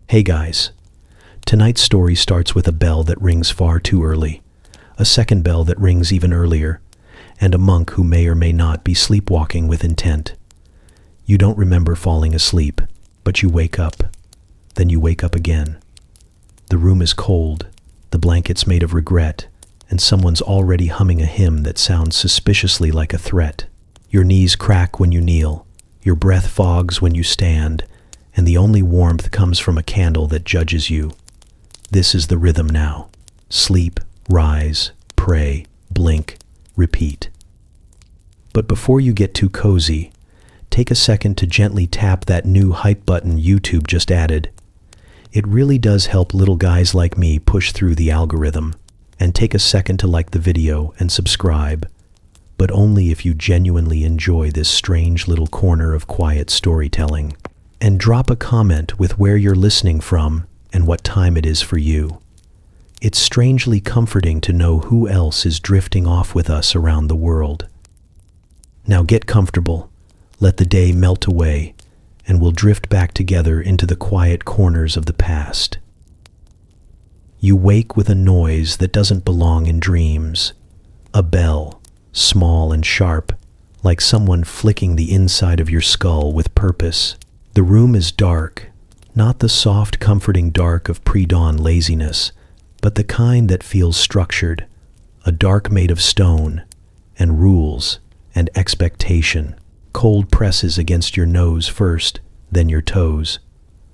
Hey guys, tonight's story starts with a bell that rings far too early, a second bell that rings even earlier, and a monk who may or may not be sleepwalking with intent. You don't remember falling asleep, but you wake up. Then you wake up again. The room is cold, the blanket's made of regret, and someone's already humming a hymn that sounds suspiciously like a threat. Your knees crack when you kneel, your breath fogs when you stand, and the only warmth comes from a candle that judges you. This is the rhythm now. Sleep, rise, pray, blink, repeat. But before you get too cozy, take a second to gently tap that new hype button YouTube just added. It really does help little guys like me push through the algorithm. And take a second to like the video and subscribe, but only if you genuinely enjoy this strange little corner of quiet storytelling. And drop a comment with where you're listening from and what time it is for you. It's strangely comforting to know who else is drifting off with us around the world. Now get comfortable, let the day melt away, and we'll drift back together into the quiet corners of the past. You wake with a noise that doesn't belong in dreams. A bell, small and sharp, like someone flicking the inside of your skull with purpose. The room is dark, not the soft, comforting dark of pre-dawn laziness, but the kind that feels structured, a dark made of stone, and rules, and expectation. Cold presses against your nose first, then your toes.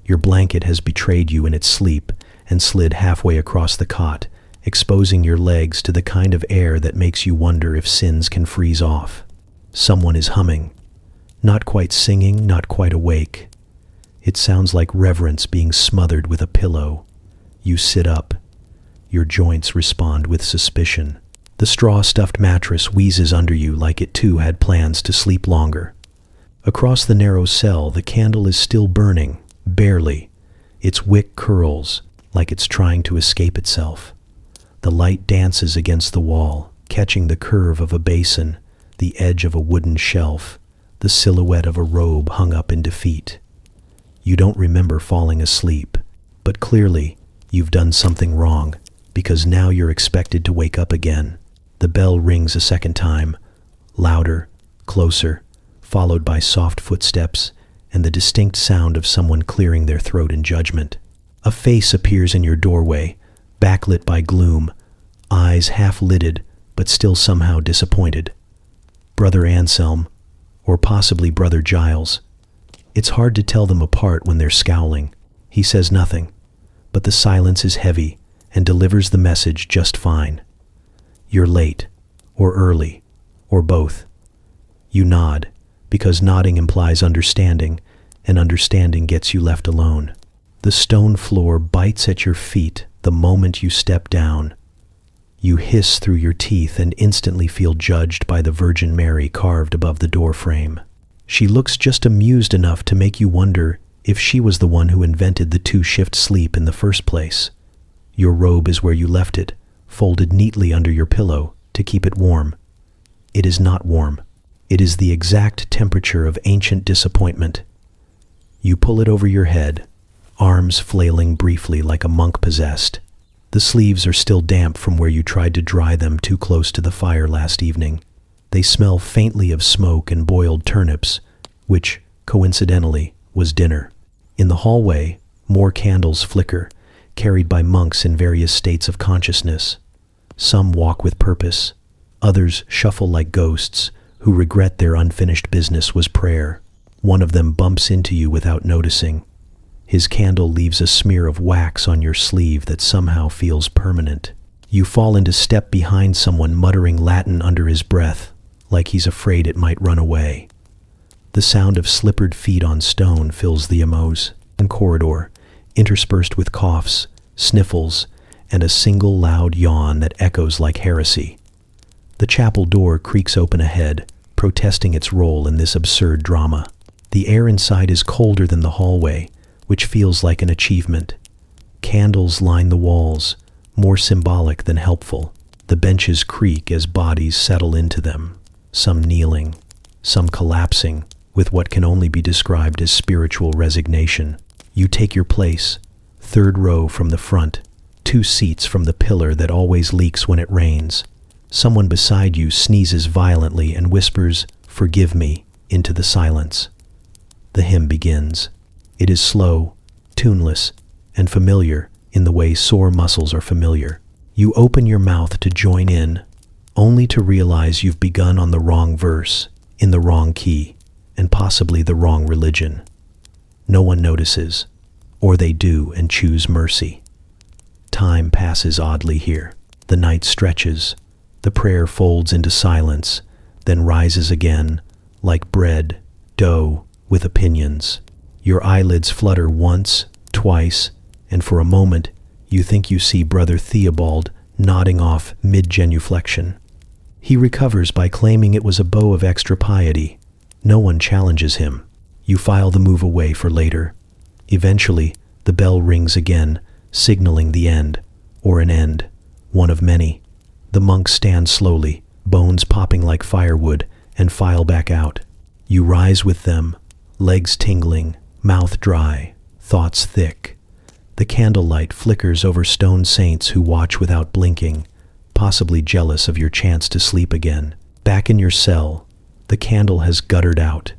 Your blanket has betrayed you in its sleep, and slid halfway across the cot, exposing your legs to the kind of air that makes you wonder if sins can freeze off. Someone is humming. Not quite singing, not quite awake. It sounds like reverence being smothered with a pillow. You sit up. Your joints respond with suspicion. The straw-stuffed mattress wheezes under you like it too had plans to sleep longer. Across the narrow cell, the candle is still burning, barely. Its wick curls, like it's trying to escape itself. The light dances against the wall, catching the curve of a basin, the edge of a wooden shelf, the silhouette of a robe hung up in defeat. You don't remember falling asleep, but clearly you've done something wrong, because now you're expected to wake up again. The bell rings a second time, louder, closer, followed by soft footsteps and the distinct sound of someone clearing their throat in judgment. A face appears in your doorway, backlit by gloom, eyes half-lidded but still somehow disappointed. Brother Anselm, or possibly Brother Giles. It's hard to tell them apart when they're scowling. He says nothing, but the silence is heavy and delivers the message just fine. You're late, or early, or both. You nod, because nodding implies understanding, and understanding gets you left alone. The stone floor bites at your feet the moment you step down. You hiss through your teeth and instantly feel judged by the Virgin Mary carved above the doorframe. She looks just amused enough to make you wonder if she was the one who invented the two-shift sleep in the first place. Your robe is where you left it, folded neatly under your pillow to keep it warm. It is not warm. It is the exact temperature of ancient disappointment. You pull it over your head, arms flailing briefly like a monk possessed. The sleeves are still damp from where you tried to dry them too close to the fire last evening. They smell faintly of smoke and boiled turnips, which, coincidentally, was dinner. In the hallway, more candles flicker, carried by monks in various states of consciousness. Some walk with purpose, others shuffle like ghosts who regret their unfinished business was prayer. One of them bumps into you without noticing. His candle leaves a smear of wax on your sleeve that somehow feels permanent. You fall into step behind someone muttering Latin under his breath, like he's afraid it might run away. The sound of slippered feet on stone fills the immense corridor, interspersed with coughs, sniffles, and a single loud yawn that echoes like heresy. The chapel door creaks open ahead, protesting its role in this absurd drama. The air inside is colder than the hallway, which feels like an achievement. Candles line the walls, more symbolic than helpful. The benches creak as bodies settle into them, some kneeling, some collapsing, with what can only be described as spiritual resignation. You take your place, Third row from the front, 2 seats from the pillar that always leaks when it rains. Someone beside you sneezes violently and whispers, "Forgive me," into the silence. The hymn begins. It is slow, tuneless, and familiar in the way sore muscles are familiar. You open your mouth to join in, only to realize you've begun on the wrong verse, in the wrong key, and possibly the wrong religion. No one notices, or they do and choose mercy. Time passes oddly here. The night stretches. The prayer folds into silence, then rises again, like bread, dough, with opinions. Your eyelids flutter once, twice, and for a moment you think you see Brother Theobald nodding off mid-genuflection. He recovers by claiming it was a bow of extra piety. No one challenges him. You file the move away for later. Eventually, the bell rings again, signaling the end, or an end, one of many. The monks stand slowly, bones popping like firewood, and file back out. You rise with them, legs tingling, mouth dry, thoughts thick. The candlelight flickers over stone saints who watch without blinking, possibly jealous of your chance to sleep again. Back in your cell, the candle has guttered out.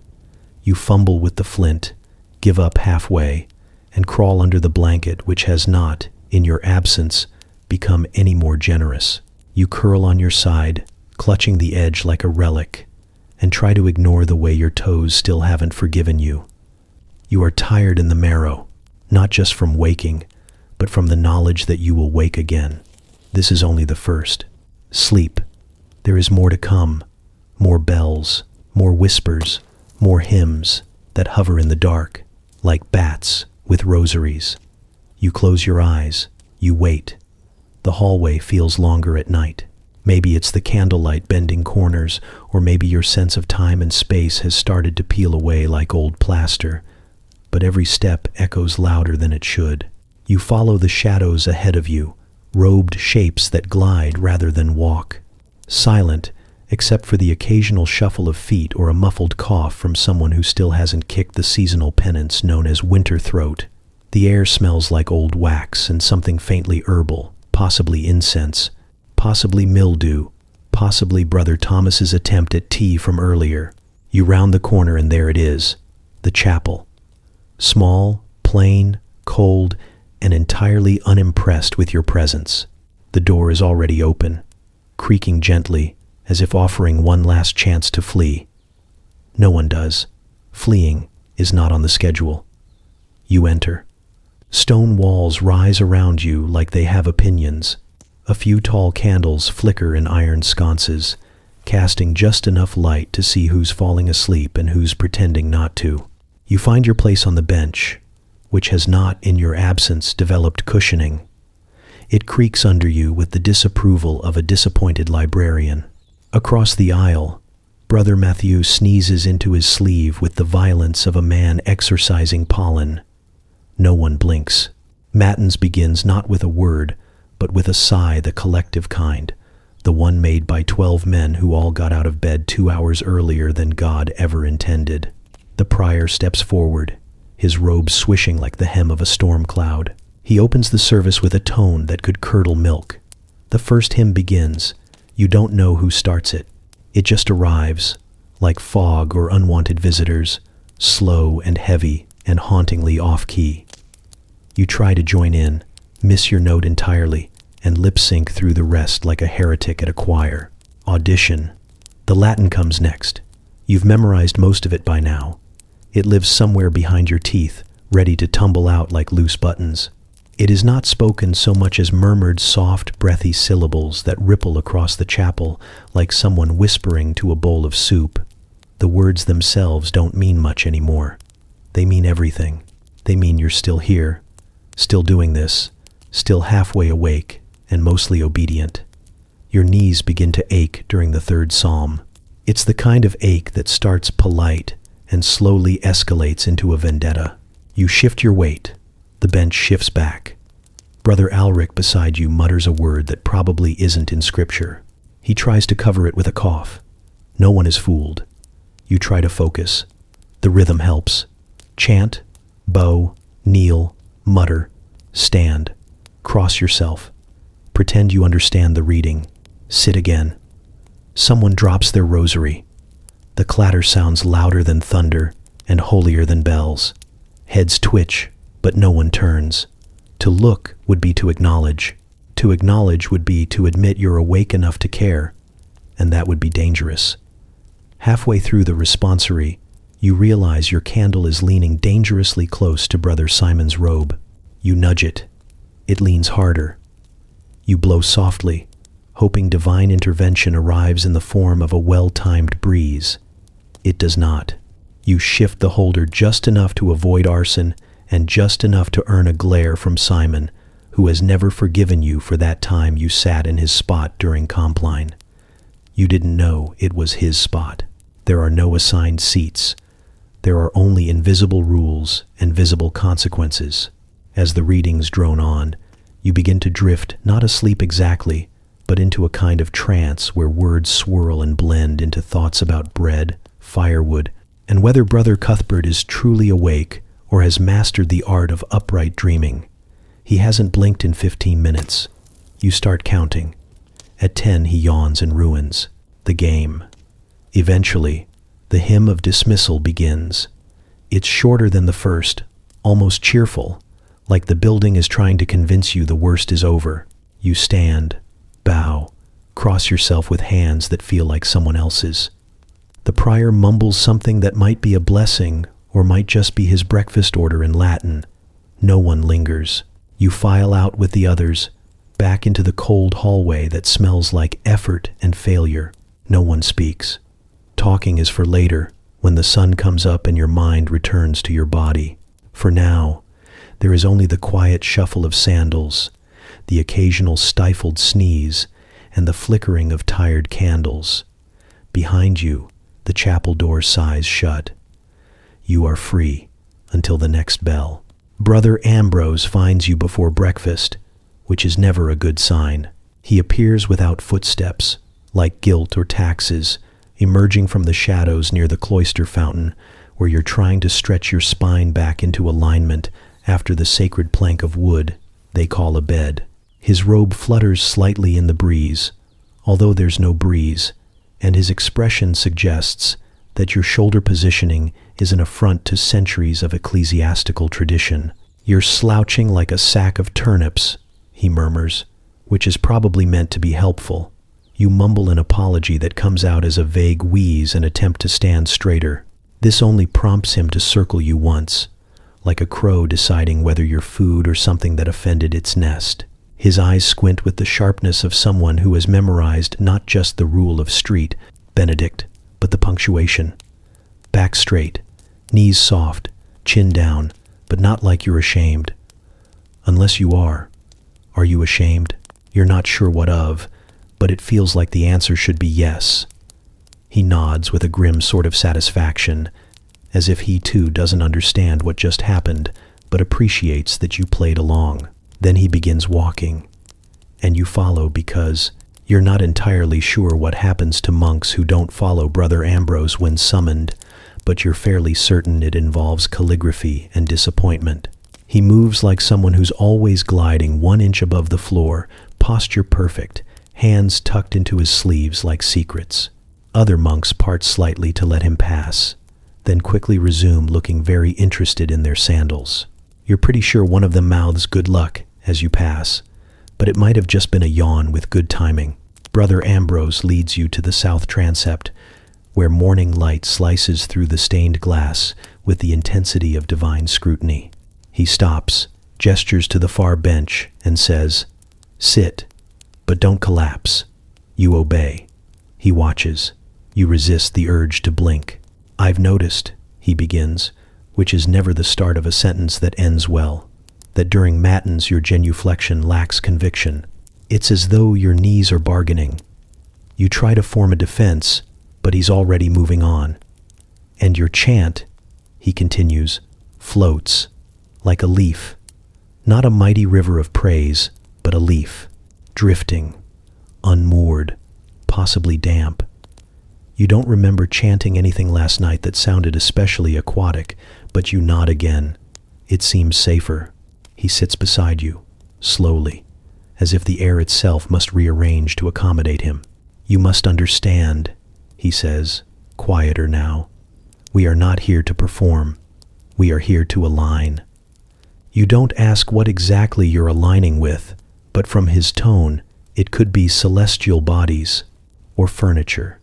You fumble with the flint, give up halfway, and crawl under the blanket which has not, in your absence, become any more generous. You curl on your side, clutching the edge like a relic, and try to ignore the way your toes still haven't forgiven you. You are tired in the marrow, not just from waking, but from the knowledge that you will wake again. This is only the first. Sleep. There is more to come. More bells, more whispers, more hymns that hover in the dark, like bats with rosaries. You close your eyes. You wait. The hallway feels longer at night. Maybe it's the candlelight bending corners, or maybe your sense of time and space has started to peel away like old plaster. But every step echoes louder than it should. You follow the shadows ahead of you, robed shapes that glide rather than walk. Silent, except for the occasional shuffle of feet or a muffled cough from someone who still hasn't kicked the seasonal penance known as winter throat. The air smells like old wax and something faintly herbal, possibly incense, possibly mildew, possibly Brother Thomas's attempt at tea from earlier. You round the corner and there it is, the chapel. Small, plain, cold, and entirely unimpressed with your presence. The door is already open, creaking gently, as if offering one last chance to flee. No one does. Fleeing is not on the schedule. You enter. Stone walls rise around you like they have opinions. A few tall candles flicker in iron sconces, casting just enough light to see who's falling asleep and who's pretending not to. You find your place on the bench, which has not, in your absence, developed cushioning. It creaks under you with the disapproval of a disappointed librarian. Across the aisle, Brother Matthew sneezes into his sleeve with the violence of a man exorcising pollen. No one blinks. Matins begins not with a word, but with a sigh, the collective kind, the one made by 12 men who all got out of bed 2 hours earlier than God ever intended. The prior steps forward, his robe swishing like the hem of a storm cloud. He opens the service with a tone that could curdle milk. The first hymn begins. You don't know who starts it. It just arrives, like fog or unwanted visitors, slow and heavy and hauntingly off-key. You try to join in, miss your note entirely, and lip-sync through the rest like a heretic at a choir. Audition. The Latin comes next. You've memorized most of it by now. It lives somewhere behind your teeth, ready to tumble out like loose buttons. It is not spoken so much as murmured soft, breathy syllables that ripple across the chapel like someone whispering to a bowl of soup. The words themselves don't mean much anymore. They mean everything. They mean you're still here, still doing this, still halfway awake, and mostly obedient. Your knees begin to ache during the third psalm. It's the kind of ache that starts polite and slowly escalates into a vendetta. You shift your weight. The bench shifts back. Brother Alric beside you mutters a word that probably isn't in Scripture. He tries to cover it with a cough. No one is fooled. You try to focus. The rhythm helps. Chant, bow, kneel, mutter, Stand. Cross yourself. Pretend you understand the reading. Sit again. Someone drops their rosary. The clatter sounds louder than thunder and holier than bells. Heads twitch, but no one turns. To look would be to acknowledge. To acknowledge would be to admit you're awake enough to care, and that would be dangerous. Halfway through the responsory, you realize your candle is leaning dangerously close to Brother Simon's robe. You nudge it. It leans harder. You blow softly, hoping divine intervention arrives in the form of a well-timed breeze. It does not. You shift the holder just enough to avoid arson and just enough to earn a glare from Simon, who has never forgiven you for that time you sat in his spot during Compline. You didn't know it was his spot. There are no assigned seats. There are only invisible rules and visible consequences. As the readings drone on, you begin to drift not asleep exactly, but into a kind of trance where words swirl and blend into thoughts about bread, firewood, and whether Brother Cuthbert is truly awake or has mastered the art of upright dreaming. He hasn't blinked in 15 minutes. You start counting. At 10 he yawns and ruins the game. Eventually, the hymn of dismissal begins. It's shorter than the first, almost cheerful, like the building is trying to convince you the worst is over. You stand, bow, cross yourself with hands that feel like someone else's. The prior mumbles something that might be a blessing or might just be his breakfast order in Latin. No one lingers. You file out with the others, back into the cold hallway that smells like effort and failure. No one speaks. Talking is for later, when the sun comes up and your mind returns to your body. For now, there is only the quiet shuffle of sandals, the occasional stifled sneeze, and the flickering of tired candles. Behind you, the chapel door sighs shut. You are free until the next bell. Brother Ambrose finds you before breakfast, which is never a good sign. He appears without footsteps, like guilt or taxes, emerging from the shadows near the cloister fountain, where you're trying to stretch your spine back into alignment after the sacred plank of wood they call a bed. His robe flutters slightly in the breeze, although there's no breeze, and his expression suggests that your shoulder positioning is an affront to centuries of ecclesiastical tradition. You're slouching like a sack of turnips, he murmurs, which is probably meant to be helpful. You mumble an apology that comes out as a vague wheeze and attempt to stand straighter. This only prompts him to circle you once, like a crow deciding whether you're food or something that offended its nest. His eyes squint with the sharpness of someone who has memorized not just the rule of street, Benedict, but the punctuation. Back straight, knees soft, chin down, but not like you're ashamed. Unless you are. Are you ashamed? You're not sure what of, but it feels like the answer should be yes. He nods with a grim sort of satisfaction, as if he too doesn't understand what just happened, but appreciates that you played along. Then he begins walking, and you follow because you're not entirely sure what happens to monks who don't follow Brother Ambrose when summoned, but you're fairly certain it involves calligraphy and disappointment. He moves like someone who's always gliding 1 inch above the floor, posture perfect, hands tucked into his sleeves like secrets. Other monks part slightly to let him pass, then quickly resume looking very interested in their sandals. You're pretty sure one of them mouths good luck as you pass, but it might have just been a yawn with good timing. Brother Ambrose leads you to the south transept, where morning light slices through the stained glass with the intensity of divine scrutiny. He stops, gestures to the far bench, and says, "Sit, but don't collapse." You obey. He watches. You resist the urge to blink. "I've noticed," he begins, which is never the start of a sentence that ends well, that during matins your genuflection lacks conviction. It's as though your knees are bargaining. You try to form a defense, but he's already moving on. And your chant, he continues, floats, like a leaf. Not a mighty river of praise, but a leaf, drifting, unmoored, possibly damp. You don't remember chanting anything last night that sounded especially aquatic, but you nod again. It seems safer. He sits beside you, slowly, as if the air itself must rearrange to accommodate him. "You must understand," he says, quieter now. "We are not here to perform. We are here to align." You don't ask what exactly you're aligning with, but from his tone, it could be celestial bodies or furniture.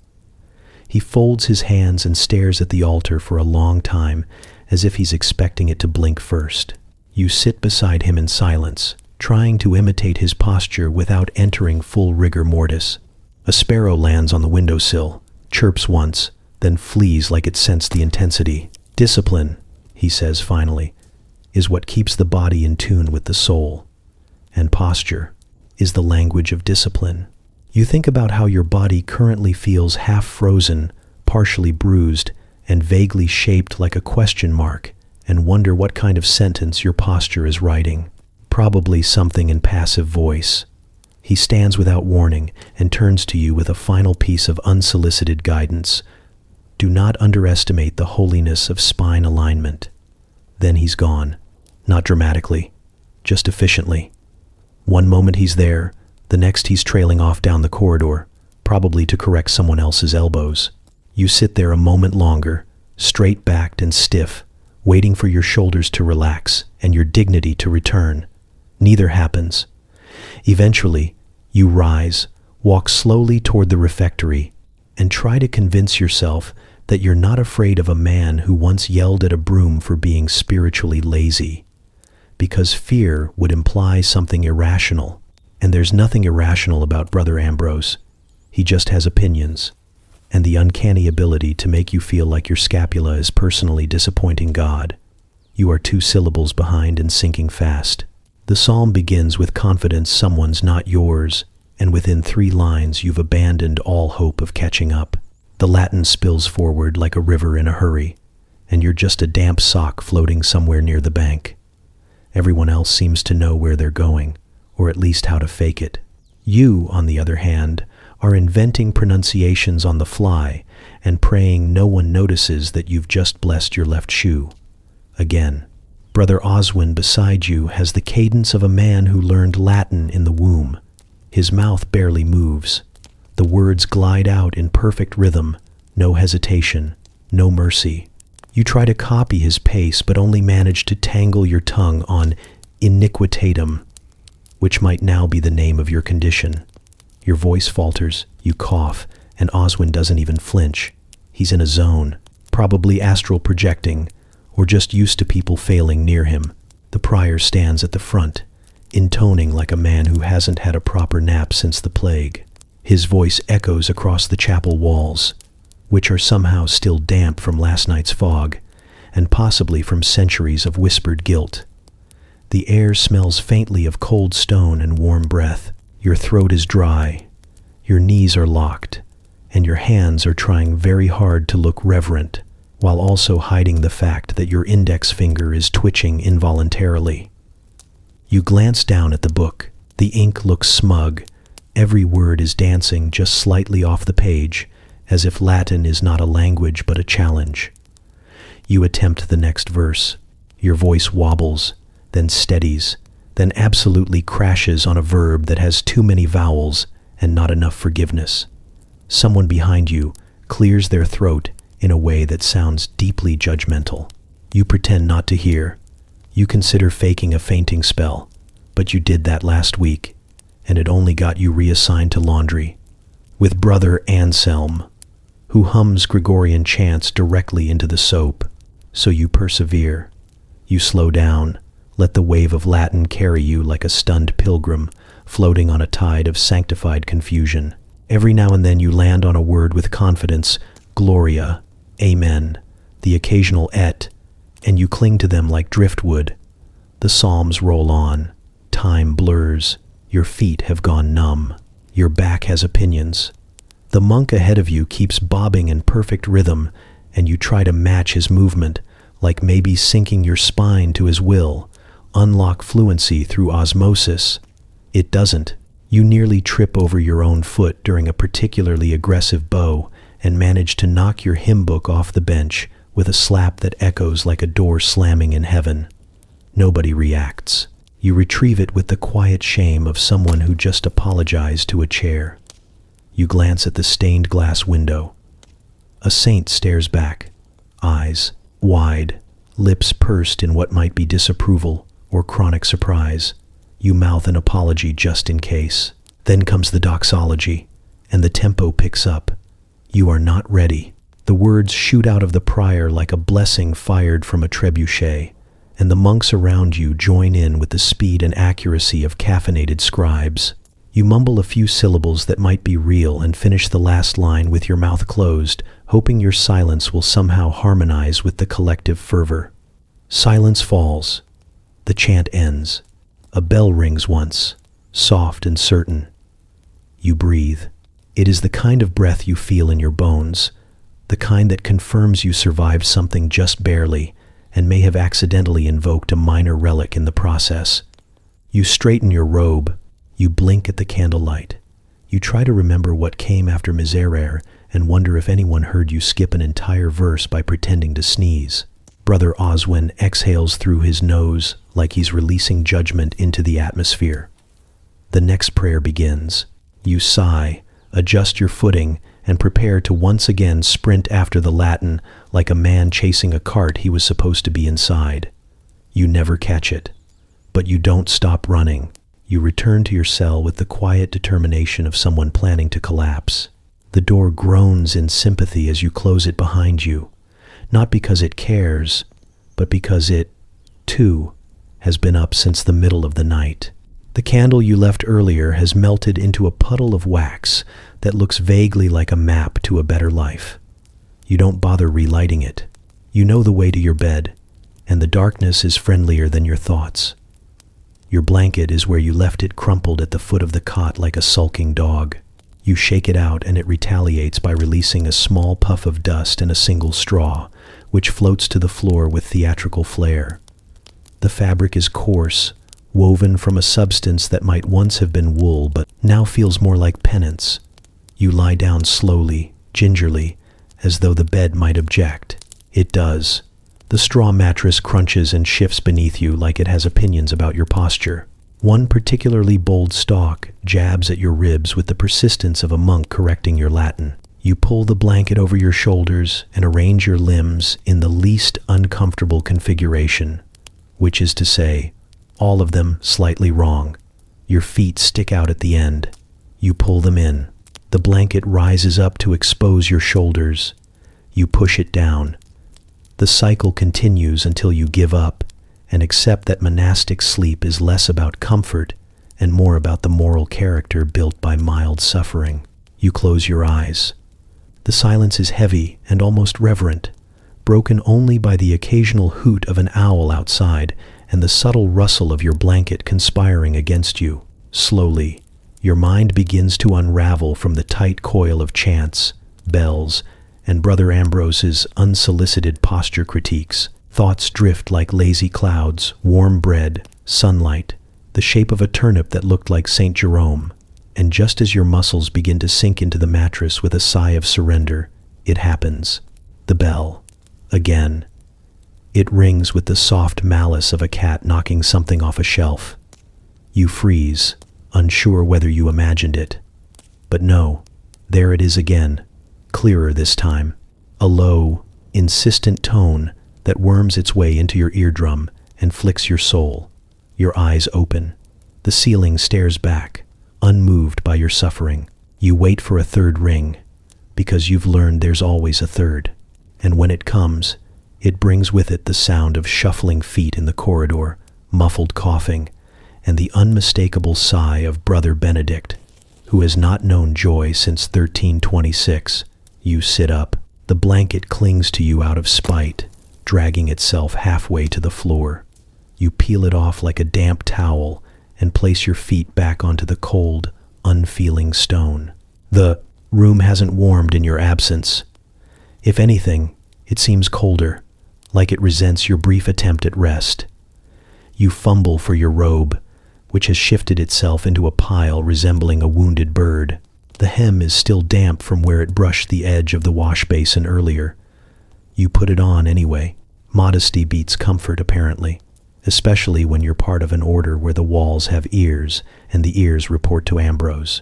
He folds his hands and stares at the altar for a long time, as if he's expecting it to blink first. You sit beside him in silence, trying to imitate his posture without entering full rigor mortis. A sparrow lands on the windowsill, chirps once, then flees like it sensed the intensity. "Discipline," he says finally, "is what keeps the body in tune with the soul. And posture is the language of discipline." You think about how your body currently feels half frozen, partially bruised, and vaguely shaped like a question mark, and wonder what kind of sentence your posture is writing. Probably something in passive voice. He stands without warning and turns to you with a final piece of unsolicited guidance. Do not underestimate the holiness of spine alignment. Then he's gone. Not dramatically, just efficiently. One moment he's there, the next he's trailing off down the corridor, probably to correct someone else's elbows. You sit there a moment longer, straight-backed and stiff, waiting for your shoulders to relax and your dignity to return. Neither happens. Eventually, you rise, walk slowly toward the refectory, and try to convince yourself that you're not afraid of a man who once yelled at a broom for being spiritually lazy. Because fear would imply something irrational, and there's nothing irrational about Brother Ambrose. He just has opinions, and the uncanny ability to make you feel like your scapula is personally disappointing God. You are 2 syllables behind and sinking fast. The psalm begins with confidence someone's not yours, and within 3 lines you've abandoned all hope of catching up. The Latin spills forward like a river in a hurry, and you're just a damp sock floating somewhere near the bank. Everyone else seems to know where they're going, or at least how to fake it. You, on the other hand, are inventing pronunciations on the fly and praying no one notices that you've just blessed your left shoe. Again, Brother Oswin beside you has the cadence of a man who learned Latin in the womb. His mouth barely moves. The words glide out in perfect rhythm, no hesitation, no mercy. You try to copy his pace, but only manage to tangle your tongue on iniquitatum, which might now be the name of your condition. Your voice falters, you cough, and Oswin doesn't even flinch. He's in a zone, probably astral projecting, or just used to people failing near him. The prior stands at the front, intoning like a man who hasn't had a proper nap since the plague. His voice echoes across the chapel walls, which are somehow still damp from last night's fog, and possibly from centuries of whispered guilt. The air smells faintly of cold stone and warm breath. Your throat is dry, your knees are locked, and your hands are trying very hard to look reverent, while also hiding the fact that your index finger is twitching involuntarily. You glance down at the book. The ink looks smug. Every word is dancing just slightly off the page, as if Latin is not a language but a challenge. You attempt the next verse. Your voice wobbles, then steadies, then absolutely crashes on a verb that has too many vowels and not enough forgiveness. Someone behind you clears their throat in a way that sounds deeply judgmental. You pretend not to hear. You consider faking a fainting spell, but you did that last week, and it only got you reassigned to laundry with Brother Anselm, who hums Gregorian chants directly into the soap. So you persevere. You slow down, let the wave of Latin carry you like a stunned pilgrim, floating on a tide of sanctified confusion. Every now and then you land on a word with confidence, Gloria, Amen, the occasional et, and you cling to them like driftwood. The psalms roll on. Time blurs. Your feet have gone numb. Your back has opinions. The monk ahead of you keeps bobbing in perfect rhythm, and you try to match his movement, like maybe syncing your spine to his will, unlock fluency through osmosis. It doesn't. You nearly trip over your own foot during a particularly aggressive bow and manage to knock your hymn book off the bench with a slap that echoes like a door slamming in heaven. Nobody reacts. You retrieve it with the quiet shame of someone who just apologized to a chair. You glance at the stained glass window. A saint stares back, eyes wide, lips pursed in what might be disapproval or chronic surprise. You mouth an apology just in case. Then comes the doxology, and the tempo picks up. You are not ready. The words shoot out of the prior like a blessing fired from a trebuchet, and the monks around you join in with the speed and accuracy of caffeinated scribes. You mumble a few syllables that might be real and finish the last line with your mouth closed, hoping your silence will somehow harmonize with the collective fervor. Silence falls. The chant ends. A bell rings once, soft and certain. You breathe. It is the kind of breath you feel in your bones, the kind that confirms you survived something just barely and may have accidentally invoked a minor relic in the process. You straighten your robe. You blink at the candlelight. You try to remember what came after Miserere and wonder if anyone heard you skip an entire verse by pretending to sneeze. Brother Oswin exhales through his nose like he's releasing judgment into the atmosphere. The next prayer begins. You sigh, adjust your footing, and prepare to once again sprint after the Latin like a man chasing a cart he was supposed to be inside. You never catch it, but you don't stop running. You return to your cell with the quiet determination of someone planning to collapse. The door groans in sympathy as you close it behind you, not because it cares, but because it, too, has been up since the middle of the night. The candle you left earlier has melted into a puddle of wax that looks vaguely like a map to a better life. You don't bother relighting it. You know the way to your bed, and the darkness is friendlier than your thoughts. Your blanket is where you left it crumpled at the foot of the cot like a sulking dog. You shake it out and it retaliates by releasing a small puff of dust and a single straw, which floats to the floor with theatrical flair. The fabric is coarse, woven from a substance that might once have been wool but now feels more like penance. You lie down slowly, gingerly, as though the bed might object. It does. The straw mattress crunches and shifts beneath you like it has opinions about your posture. One particularly bold stalk jabs at your ribs with the persistence of a monk correcting your Latin. You pull the blanket over your shoulders and arrange your limbs in the least uncomfortable configuration, which is to say, all of them slightly wrong. Your feet stick out at the end. You pull them in. The blanket rises up to expose your shoulders. You push it down. The cycle continues until you give up and accept that monastic sleep is less about comfort and more about the moral character built by mild suffering. You close your eyes. The silence is heavy and almost reverent, broken only by the occasional hoot of an owl outside and the subtle rustle of your blanket conspiring against you. Slowly, your mind begins to unravel from the tight coil of chants, bells, and Brother Ambrose's unsolicited posture critiques. Thoughts drift like lazy clouds, warm bread, sunlight, the shape of a turnip that looked like St. Jerome. And just as your muscles begin to sink into the mattress with a sigh of surrender, it happens. The bell. Again. It rings with the soft malice of a cat knocking something off a shelf. You freeze, unsure whether you imagined it. But no, there it is again. Clearer this time, a low, insistent tone that worms its way into your eardrum and flicks your soul. Your eyes open. The ceiling stares back, unmoved by your suffering. You wait for a third ring, because you've learned there's always a third. And when it comes, it brings with it the sound of shuffling feet in the corridor, muffled coughing, and the unmistakable sigh of Brother Benedict, who has not known joy since 1326. You sit up. The blanket clings to you out of spite, dragging itself halfway to the floor. You peel it off like a damp towel and place your feet back onto the cold, unfeeling stone. The room hasn't warmed in your absence. If anything, it seems colder, like it resents your brief attempt at rest. You fumble for your robe, which has shifted itself into a pile resembling a wounded bird. The hem is still damp from where it brushed the edge of the wash basin earlier. You put it on anyway. Modesty beats comfort, apparently. especially when you're part of an order where the walls have ears and the ears report to Ambrose.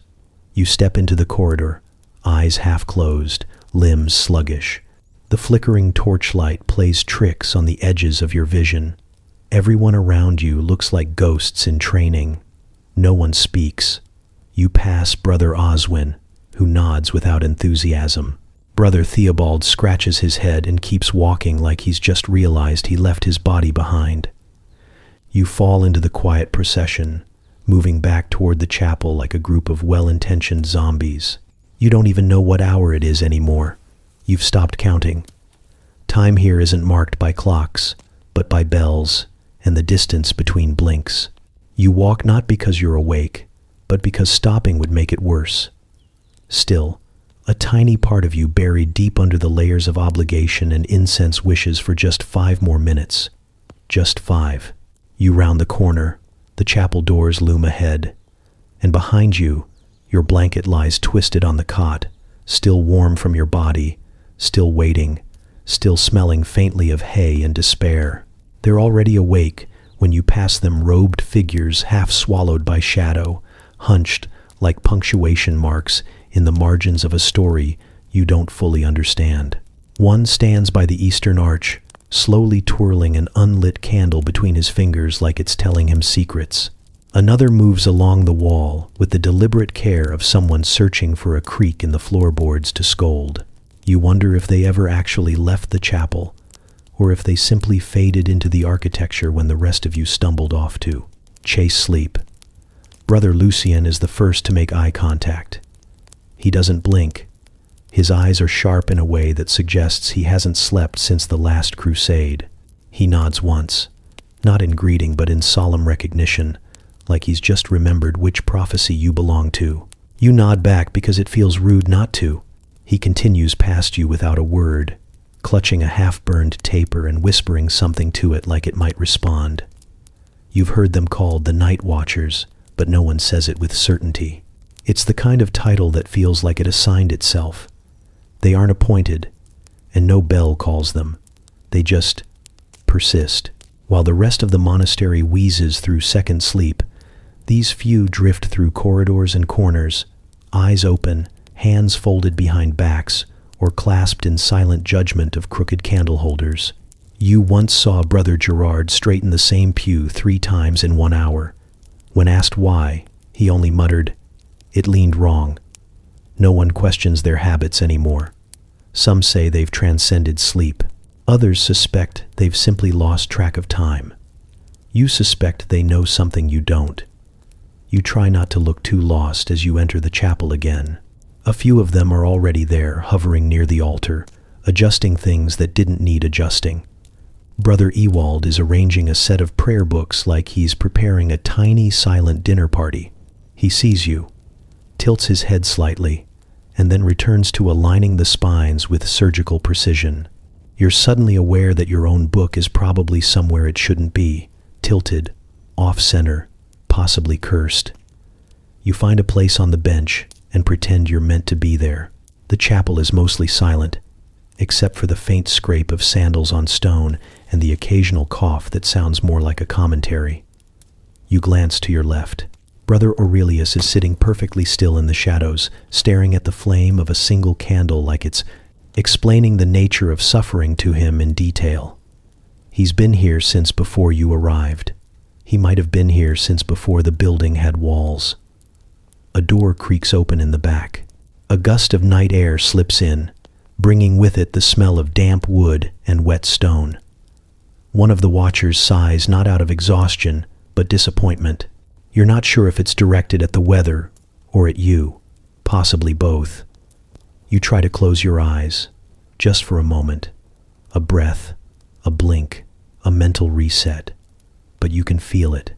You step into the corridor, eyes half closed, limbs sluggish. The flickering torchlight plays tricks on the edges of your vision. Everyone around you looks like ghosts in training. No one speaks. You pass Brother Oswin, who nods without enthusiasm. Brother Theobald scratches his head and keeps walking like he's just realized he left his body behind. You fall into the quiet procession, moving back toward the chapel like a group of well-intentioned zombies. You don't even know what hour it is anymore. You've stopped counting. Time here isn't marked by clocks, but by bells and the distance between blinks. You walk not because you're awake, but because stopping would make it worse. Still, a tiny part of you buried deep under the layers of obligation and incense wishes for just 5 more minutes. Just 5. You round the corner, the chapel doors loom ahead, and behind you, your blanket lies twisted on the cot, still warm from your body, still waiting, still smelling faintly of hay and despair. They're already awake when you pass them, robed figures half swallowed by shadow, hunched like punctuation marks in the margins of a story you don't fully understand. One stands by the eastern arch, slowly twirling an unlit candle between his fingers like it's telling him secrets. Another moves along the wall with the deliberate care of someone searching for a creak in the floorboards to scold. You wonder if they ever actually left the chapel, or if they simply faded into the architecture when the rest of you stumbled off to chase sleep. Brother Lucien is the first to make eye contact. He doesn't blink. His eyes are sharp in a way that suggests he hasn't slept since the last crusade. He nods once, not in greeting but in solemn recognition, like he's just remembered which prophecy you belong to. You nod back because it feels rude not to. He continues past you without a word, clutching a half-burned taper and whispering something to it like it might respond. You've heard them called the Night Watchers, but no one says it with certainty. It's the kind of title that feels like it assigned itself. They aren't appointed, and no bell calls them. They just persist. While the rest of the monastery wheezes through second sleep, these few drift through corridors and corners, eyes open, hands folded behind backs, or clasped in silent judgment of crooked candle holders. You once saw Brother Gerard straighten the same pew 3 times in 1 hour. When asked why, he only muttered, "It leaned wrong." No one questions their habits anymore. Some say they've transcended sleep. Others suspect they've simply lost track of time. You suspect they know something you don't. You try not to look too lost as you enter the chapel again. A few of them are already there, hovering near the altar, adjusting things that didn't need adjusting. Brother Ewald is arranging a set of prayer books like he's preparing a tiny silent dinner party. He sees you, tilts his head slightly, and then returns to aligning the spines with surgical precision. You're suddenly aware that your own book is probably somewhere it shouldn't be, tilted, off-center, possibly cursed. You find a place on the bench and pretend you're meant to be there. The chapel is mostly silent, except for the faint scrape of sandals on stone and the occasional cough that sounds more like a commentary. You glance to your left. Brother Aurelius is sitting perfectly still in the shadows, staring at the flame of a single candle like it's explaining the nature of suffering to him in detail. He's been here since before you arrived. He might have been here since before the building had walls. A door creaks open in the back. A gust of night air slips in, bringing with it the smell of damp wood and wet stone. One of the watchers sighs not out of exhaustion, but disappointment. You're not sure if it's directed at the weather or at you, possibly both. You try to close your eyes, just for a moment. A breath, a blink, a mental reset. But you can feel it.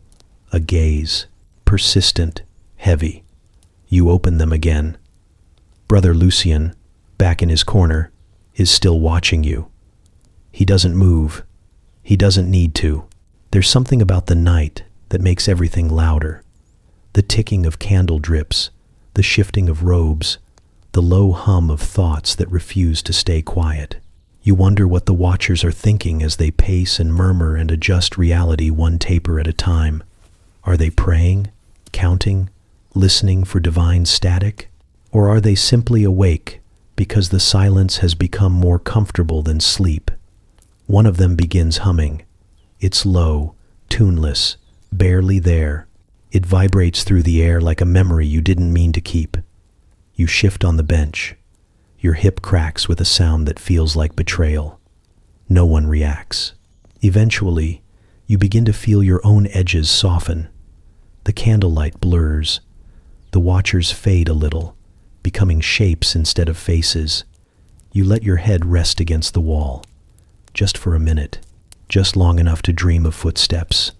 A gaze, persistent, heavy. You open them again. Brother Lucien, back in his corner, is still watching you. He doesn't move. He doesn't need to. There's something about the night that makes everything louder. The ticking of candle drips, the shifting of robes, the low hum of thoughts that refuse to stay quiet. You wonder what the watchers are thinking as they pace and murmur and adjust reality one taper at a time. Are they praying, counting, listening for divine static? Or are they simply awake because the silence has become more comfortable than sleep? One of them begins humming. It's low, tuneless, barely there. It vibrates through the air like a memory you didn't mean to keep. You shift on the bench. Your hip cracks with a sound that feels like betrayal. No one reacts. Eventually, you begin to feel your own edges soften. The candlelight blurs. The watchers fade a little, becoming shapes instead of faces. You let your head rest against the wall. Just for a minute. Just long enough to dream of footsteps.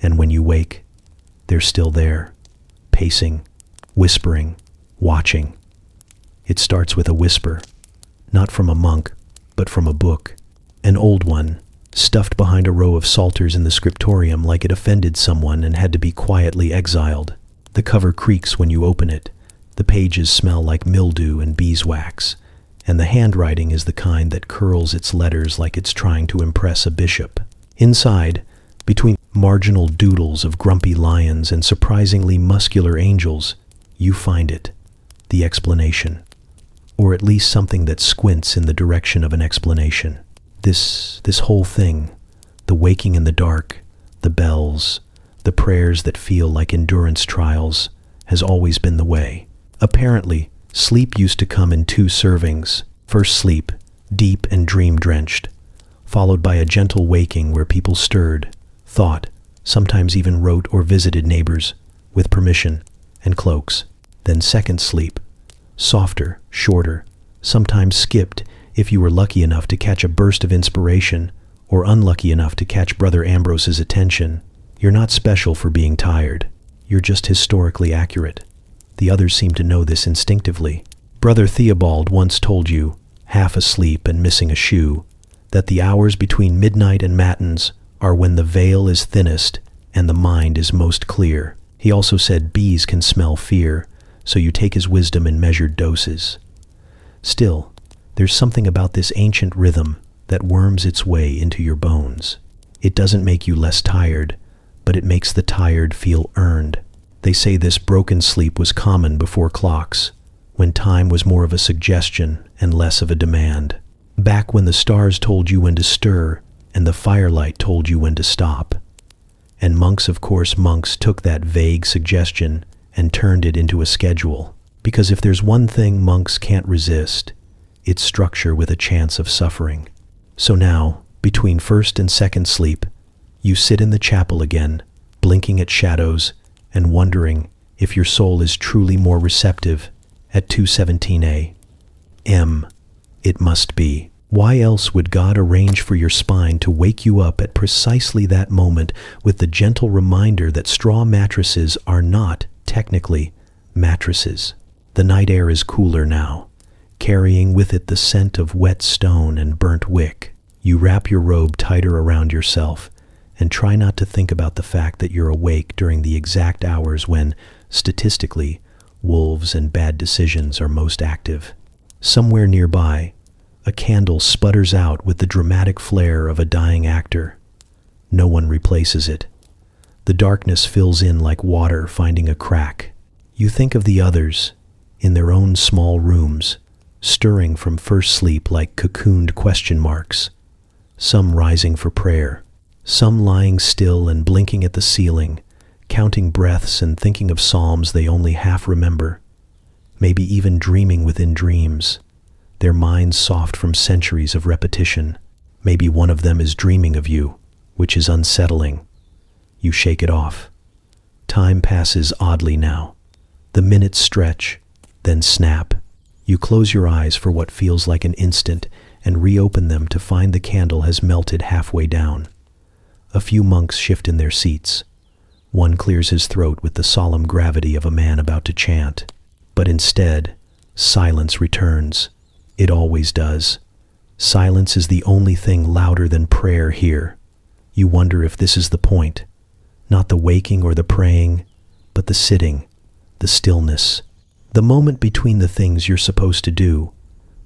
And when you wake, they're still there, pacing, whispering, watching. It starts with a whisper, not from a monk, but from a book, an old one, stuffed behind a row of psalters in the scriptorium like it offended someone and had to be quietly exiled. The cover creaks when you open it, the pages smell like mildew and beeswax, and the handwriting is the kind that curls its letters like it's trying to impress a bishop. Inside, between marginal doodles of grumpy lions and surprisingly muscular angels, you find it, the explanation. Or at least something that squints in the direction of an explanation. This whole thing, the waking in the dark, the bells, the prayers that feel like endurance trials, has always been the way. Apparently, sleep used to come in 2 servings. First sleep, deep and dream-drenched, followed by a gentle waking where people stirred, thought, sometimes even wrote or visited neighbors, with permission and cloaks. Then second sleep, softer, shorter, sometimes skipped if you were lucky enough to catch a burst of inspiration or unlucky enough to catch Brother Ambrose's attention. You're not special for being tired. You're just historically accurate. The others seem to know this instinctively. Brother Theobald once told you, half asleep and missing a shoe, that the hours between midnight and matins are when the veil is thinnest and the mind is most clear. He also said bees can smell fear, so you take his wisdom in measured doses. Still, there's something about this ancient rhythm that worms its way into your bones. It doesn't make you less tired, but it makes the tired feel earned. They say this broken sleep was common before clocks, when time was more of a suggestion and less of a demand. Back when the stars told you when to stir and the firelight told you when to stop. And monks took that vague suggestion and turned it into a schedule. Because if there's one thing monks can't resist, it's structure with a chance of suffering. So now, between first and second sleep, you sit in the chapel again, blinking at shadows and wondering if your soul is truly more receptive at 2:17 a.m. It must be. Why else would God arrange for your spine to wake you up at precisely that moment with the gentle reminder that straw mattresses are not, technically, mattresses? The night air is cooler now, carrying with it the scent of wet stone and burnt wick. You wrap your robe tighter around yourself and try not to think about the fact that you're awake during the exact hours when, statistically, wolves and bad decisions are most active. Somewhere nearby, a candle sputters out with the dramatic flare of a dying actor. No one replaces it. The darkness fills in like water finding a crack. You think of the others, in their own small rooms, stirring from first sleep like cocooned question marks. Some rising for prayer, some lying still and blinking at the ceiling, counting breaths and thinking of psalms they only half remember, maybe even dreaming within dreams, their minds soft from centuries of repetition. Maybe one of them is dreaming of you, which is unsettling. You shake it off. Time passes oddly now. The minutes stretch, then snap. You close your eyes for what feels like an instant and reopen them to find the candle has melted halfway down. A few monks shift in their seats. One clears his throat with the solemn gravity of a man about to chant. But instead, silence returns. It always does. Silence is the only thing louder than prayer here. You wonder if this is the point. Not the waking or the praying, but the sitting, the stillness. The moment between the things you're supposed to do,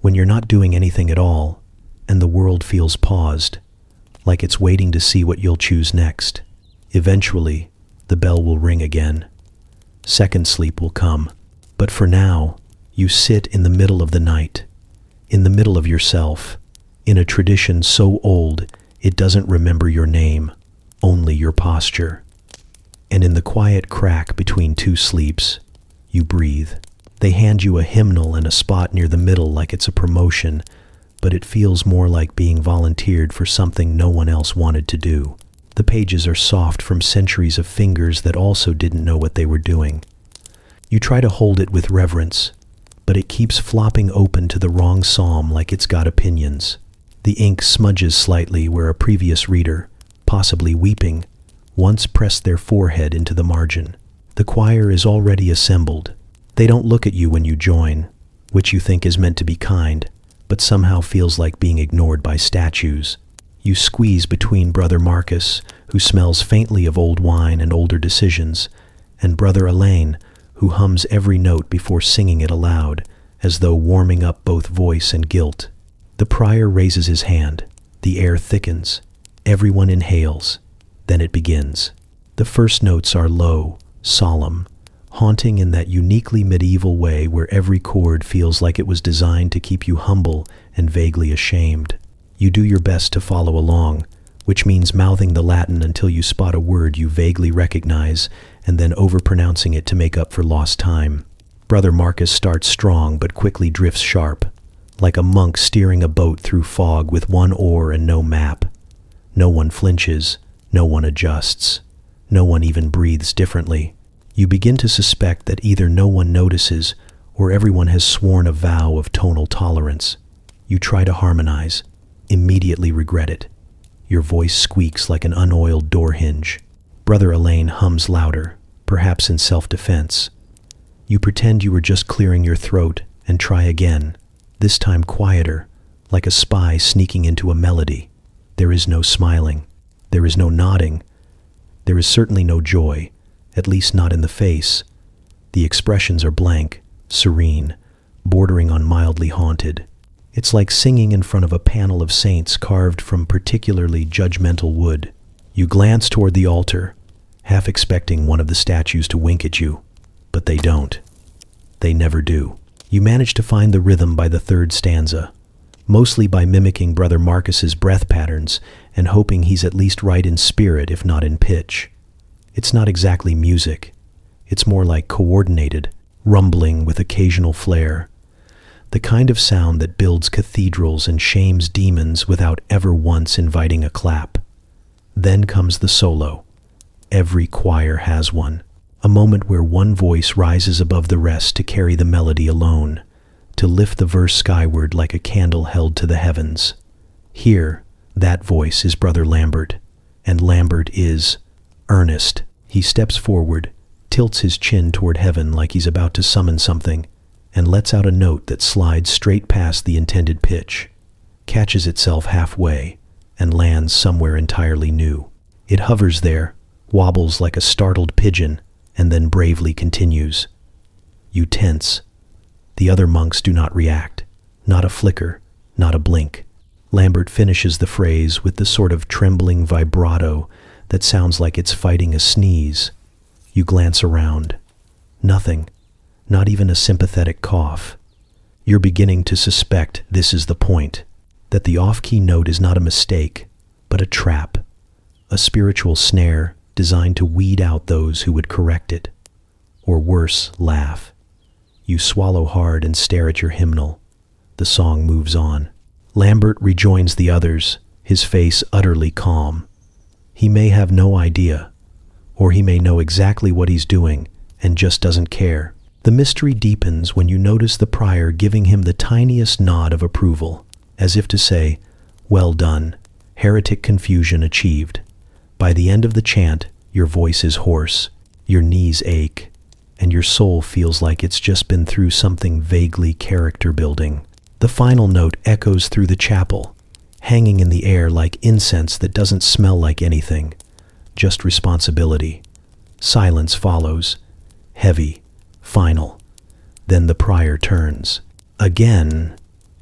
when you're not doing anything at all, and the world feels paused, like it's waiting to see what you'll choose next. Eventually, the bell will ring again. Second sleep will come. But for now, you sit in the middle of the night, in the middle of yourself, in a tradition so old it doesn't remember your name, only your posture. And in the quiet crack between two sleeps, you breathe. They hand you a hymnal and a spot near the middle like it's a promotion, but it feels more like being volunteered for something no one else wanted to do. The pages are soft from centuries of fingers that also didn't know what they were doing. You try to hold it with reverence, but it keeps flopping open to the wrong psalm like it's got opinions. The ink smudges slightly where a previous reader, possibly weeping, once pressed their forehead into the margin. The choir is already assembled. They don't look at you when you join, which you think is meant to be kind, but somehow feels like being ignored by statues. You squeeze between Brother Marcus, who smells faintly of old wine and older decisions, and Brother Elaine, who hums every note before singing it aloud, as though warming up both voice and guilt. The prior raises his hand. The air thickens. Everyone inhales. Then it begins. The first notes are low, solemn, haunting in that uniquely medieval way where every chord feels like it was designed to keep you humble and vaguely ashamed. You do your best to follow along, which means mouthing the Latin until you spot a word you vaguely recognize and then overpronouncing it to make up for lost time. Brother Marcus starts strong but quickly drifts sharp, like a monk steering a boat through fog with one oar and no map. No one flinches, no one adjusts, no one even breathes differently. You begin to suspect that either no one notices or everyone has sworn a vow of tonal tolerance. You try to harmonize, immediately regret it. Your voice squeaks like an unoiled door hinge. Brother Elaine hums louder, perhaps in self-defense. You pretend you were just clearing your throat and try again, this time quieter, like a spy sneaking into a melody. There is no smiling. There is no nodding. There is certainly no joy, at least not in the face. The expressions are blank, serene, bordering on mildly haunted. It's like singing in front of a panel of saints carved from particularly judgmental wood. You glance toward the altar, half expecting one of the statues to wink at you, but they don't. They never do. You manage to find the rhythm by the third stanza, mostly by mimicking Brother Marcus's breath patterns and hoping he's at least right in spirit if not in pitch. It's not exactly music. It's more like coordinated, rumbling with occasional flair. The kind of sound that builds cathedrals and shames demons without ever once inviting a clap. Then comes the solo. Every choir has one. A moment where one voice rises above the rest to carry the melody alone, to lift the verse skyward like a candle held to the heavens. Here, that voice is Brother Lambert, and Lambert is earnest. He steps forward, tilts his chin toward heaven like he's about to summon something, and lets out a note that slides straight past the intended pitch, catches itself halfway, and lands somewhere entirely new. It hovers there, wobbles like a startled pigeon, and then bravely continues. You tense. The other monks do not react. Not a flicker, not a blink. Lambert finishes the phrase with the sort of trembling vibrato that sounds like it's fighting a sneeze. You glance around. Nothing. Not even a sympathetic cough. You're beginning to suspect this is the point, that the off-key note is not a mistake, but a trap, a spiritual snare designed to weed out those who would correct it, or worse, laugh. You swallow hard and stare at your hymnal. The song moves on. Lambert rejoins the others, his face utterly calm. He may have no idea, or he may know exactly what he's doing and just doesn't care. The mystery deepens when you notice the prior giving him the tiniest nod of approval, as if to say, "Well done, heretic confusion achieved." By the end of the chant, your voice is hoarse, your knees ache, and your soul feels like it's just been through something vaguely character-building. The final note echoes through the chapel, hanging in the air like incense that doesn't smell like anything, just responsibility. Silence follows, heavy, final. Then the prior turns. "Again,"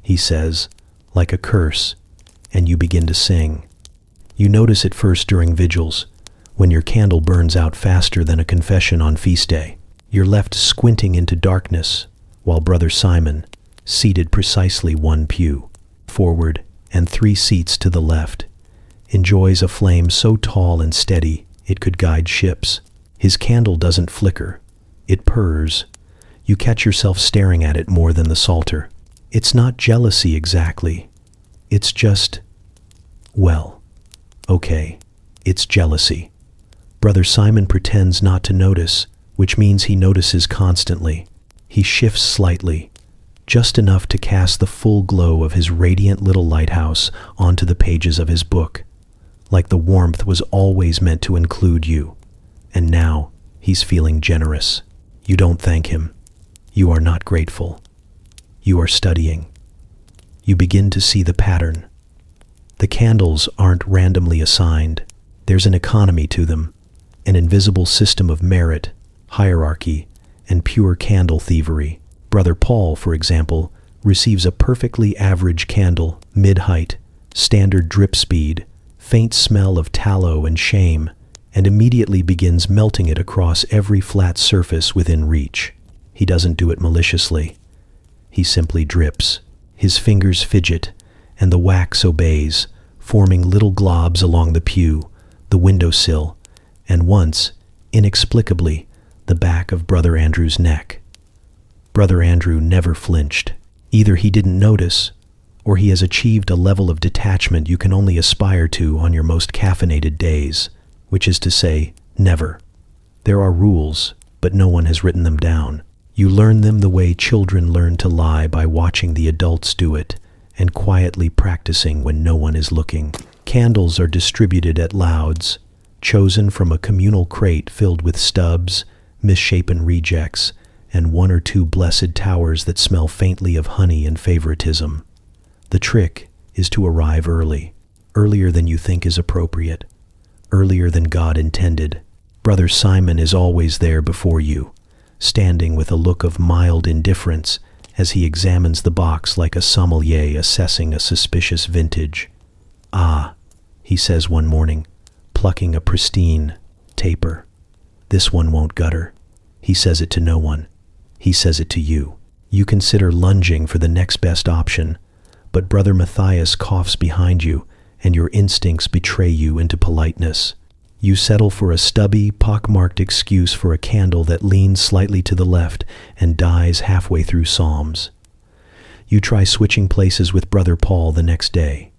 he says, like a curse, and you begin to sing. You notice it first during vigils, when your candle burns out faster than a confession on feast day. You're left squinting into darkness, while Brother Simon, seated precisely 1 pew forward and 3 seats to the left, enjoys a flame so tall and steady it could guide ships. His candle doesn't flicker, it purrs. You catch yourself staring at it more than the Psalter. It's not jealousy exactly. It's just, well, okay, it's jealousy. Brother Simon pretends not to notice, which means he notices constantly. He shifts slightly, just enough to cast the full glow of his radiant little lighthouse onto the pages of his book, like the warmth was always meant to include you. And now he's feeling generous. You don't thank him. You are not grateful. You are studying. You begin to see the pattern. The candles aren't randomly assigned. There's an economy to them, an invisible system of merit, hierarchy, and pure candle thievery. Brother Paul, for example, receives a perfectly average candle, mid-height, standard drip speed, faint smell of tallow and shame, and immediately begins melting it across every flat surface within reach. He doesn't do it maliciously. He simply drips. His fingers fidget, and the wax obeys, forming little globs along the pew, the windowsill, and once, inexplicably, the back of Brother Andrew's neck. Brother Andrew never flinched. Either he didn't notice, or he has achieved a level of detachment you can only aspire to on your most caffeinated days, which is to say, never. There are rules, but no one has written them down. You learn them the way children learn to lie, by watching the adults do it and quietly practicing when no one is looking. Candles are distributed at louds, chosen from a communal crate filled with stubs, misshapen rejects, and 1 or 2 blessed towers that smell faintly of honey and favoritism. The trick is to arrive early, earlier than you think is appropriate, earlier than God intended. Brother Simon is always there before you, standing with a look of mild indifference as he examines the box like a sommelier assessing a suspicious vintage. "Ah," he says one morning, plucking a pristine taper. "This one won't gutter." He says it to no one. He says it to you. You consider lunging for the next best option, but Brother Matthias coughs behind you, and your instincts betray you into politeness. You settle for a stubby, pockmarked excuse for a candle that leans slightly to the left and dies halfway through Psalms. You try switching places with Brother Paul the next day.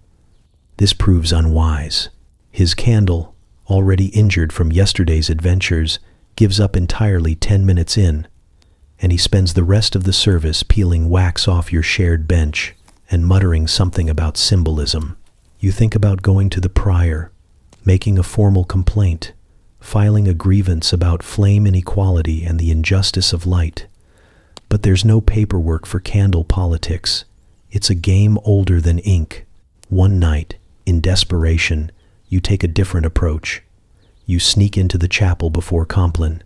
This proves unwise. His candle, already injured from yesterday's adventures, gives up entirely 10 minutes in, and he spends the rest of the service peeling wax off your shared bench and muttering something about symbolism. You think about going to the prior, making a formal complaint, filing a grievance about flame inequality and the injustice of light. But there's no paperwork for candle politics. It's a game older than ink. One night, in desperation, you take a different approach. You sneak into the chapel before Compline.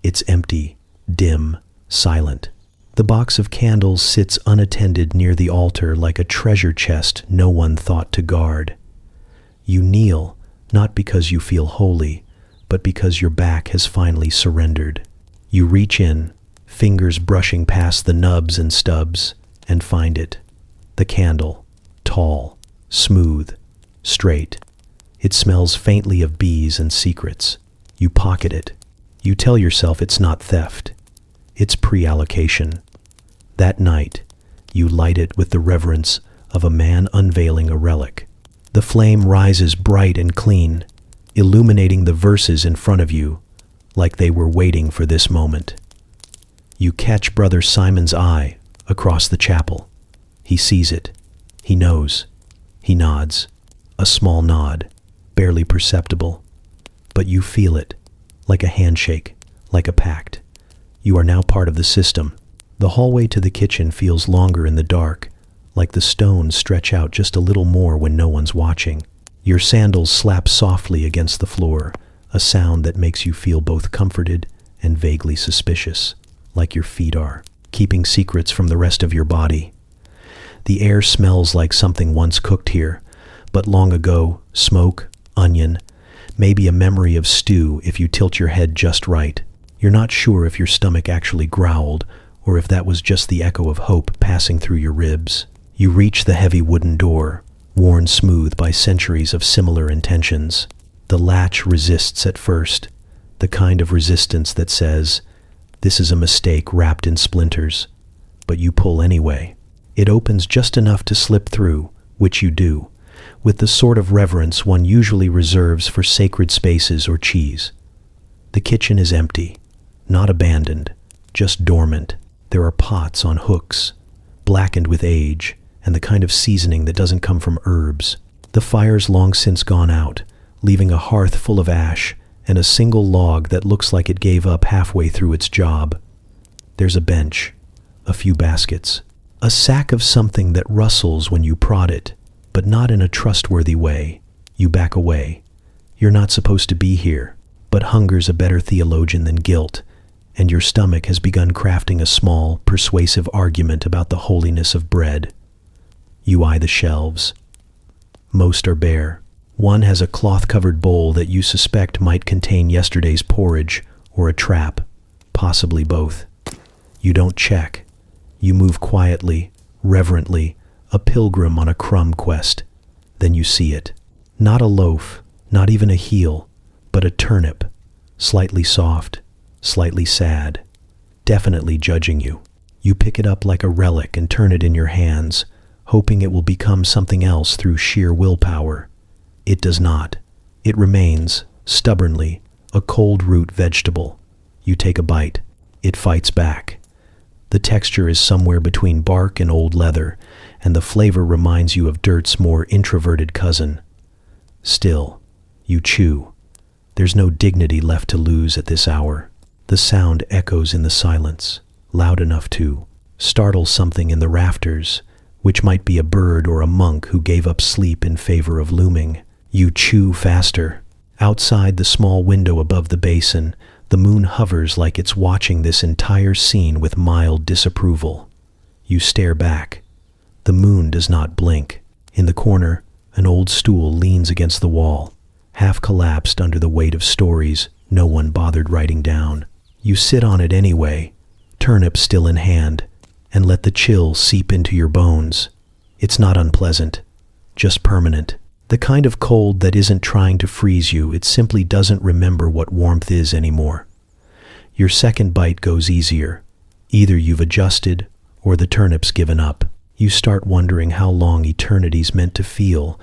It's empty, dim, silent. The box of candles sits unattended near the altar like a treasure chest no one thought to guard. You kneel, not because you feel holy, but because your back has finally surrendered. You reach in, fingers brushing past the nubs and stubs, and find it. The candle, tall, smooth, straight. It smells faintly of bees and secrets. You pocket it. You tell yourself it's not theft. It's pre-allocation. That night, you light it with the reverence of a man unveiling a relic. The flame rises bright and clean, illuminating the verses in front of you, like they were waiting for this moment. You catch Brother Simon's eye across the chapel. He sees it. He knows. He nods. A small nod, barely perceptible. But you feel it, like a handshake, like a pact. You are now part of the system. The hallway to the kitchen feels longer in the dark, like the stones stretch out just a little more when no one's watching. Your sandals slap softly against the floor, a sound that makes you feel both comforted and vaguely suspicious, like your feet are, keeping secrets from the rest of your body. The air smells like something once cooked here, but long ago, smoke, onion, maybe a memory of stew if you tilt your head just right. You're not sure if your stomach actually growled or if that was just the echo of hope passing through your ribs. You reach the heavy wooden door, worn smooth by centuries of similar intentions. The latch resists at first, the kind of resistance that says, "This is a mistake wrapped in splinters." But you pull anyway. It opens just enough to slip through, which you do, with the sort of reverence one usually reserves for sacred spaces or cheese. The kitchen is empty, not abandoned, just dormant. There are pots on hooks, blackened with age, and the kind of seasoning that doesn't come from herbs. The fire's long since gone out, leaving a hearth full of ash and a single log that looks like it gave up halfway through its job. There's a bench, a few baskets, a sack of something that rustles when you prod it, but not in a trustworthy way. You back away. You're not supposed to be here, but hunger's a better theologian than guilt, and your stomach has begun crafting a small, persuasive argument about the holiness of bread. You eye the shelves. Most are bare. One has a cloth-covered bowl that you suspect might contain yesterday's porridge or a trap, possibly both. You don't check. You move quietly, reverently, a pilgrim on a crumb quest. Then you see it. Not a loaf, not even a heel, but a turnip, slightly soft, slightly sad, definitely judging you. You pick it up like a relic and turn it in your hands, hoping it will become something else through sheer willpower. It does not. It remains, stubbornly, a cold root vegetable. You take a bite. It fights back. The texture is somewhere between bark and old leather, and the flavor reminds you of dirt's more introverted cousin. Still, you chew. There's no dignity left to lose at this hour. The sound echoes in the silence, loud enough to startle something in the rafters, which might be a bird or a monk who gave up sleep in favor of looming. You chew faster. Outside the small window above the basin, the moon hovers like it's watching this entire scene with mild disapproval. You stare back. The moon does not blink. In the corner, an old stool leans against the wall, half collapsed under the weight of stories no one bothered writing down. You sit on it anyway, turnip still in hand, and let the chill seep into your bones. It's not unpleasant, just permanent. The kind of cold that isn't trying to freeze you, it simply doesn't remember what warmth is anymore. Your second bite goes easier. Either you've adjusted, or the turnip's given up. You start wondering how long eternity's meant to feel,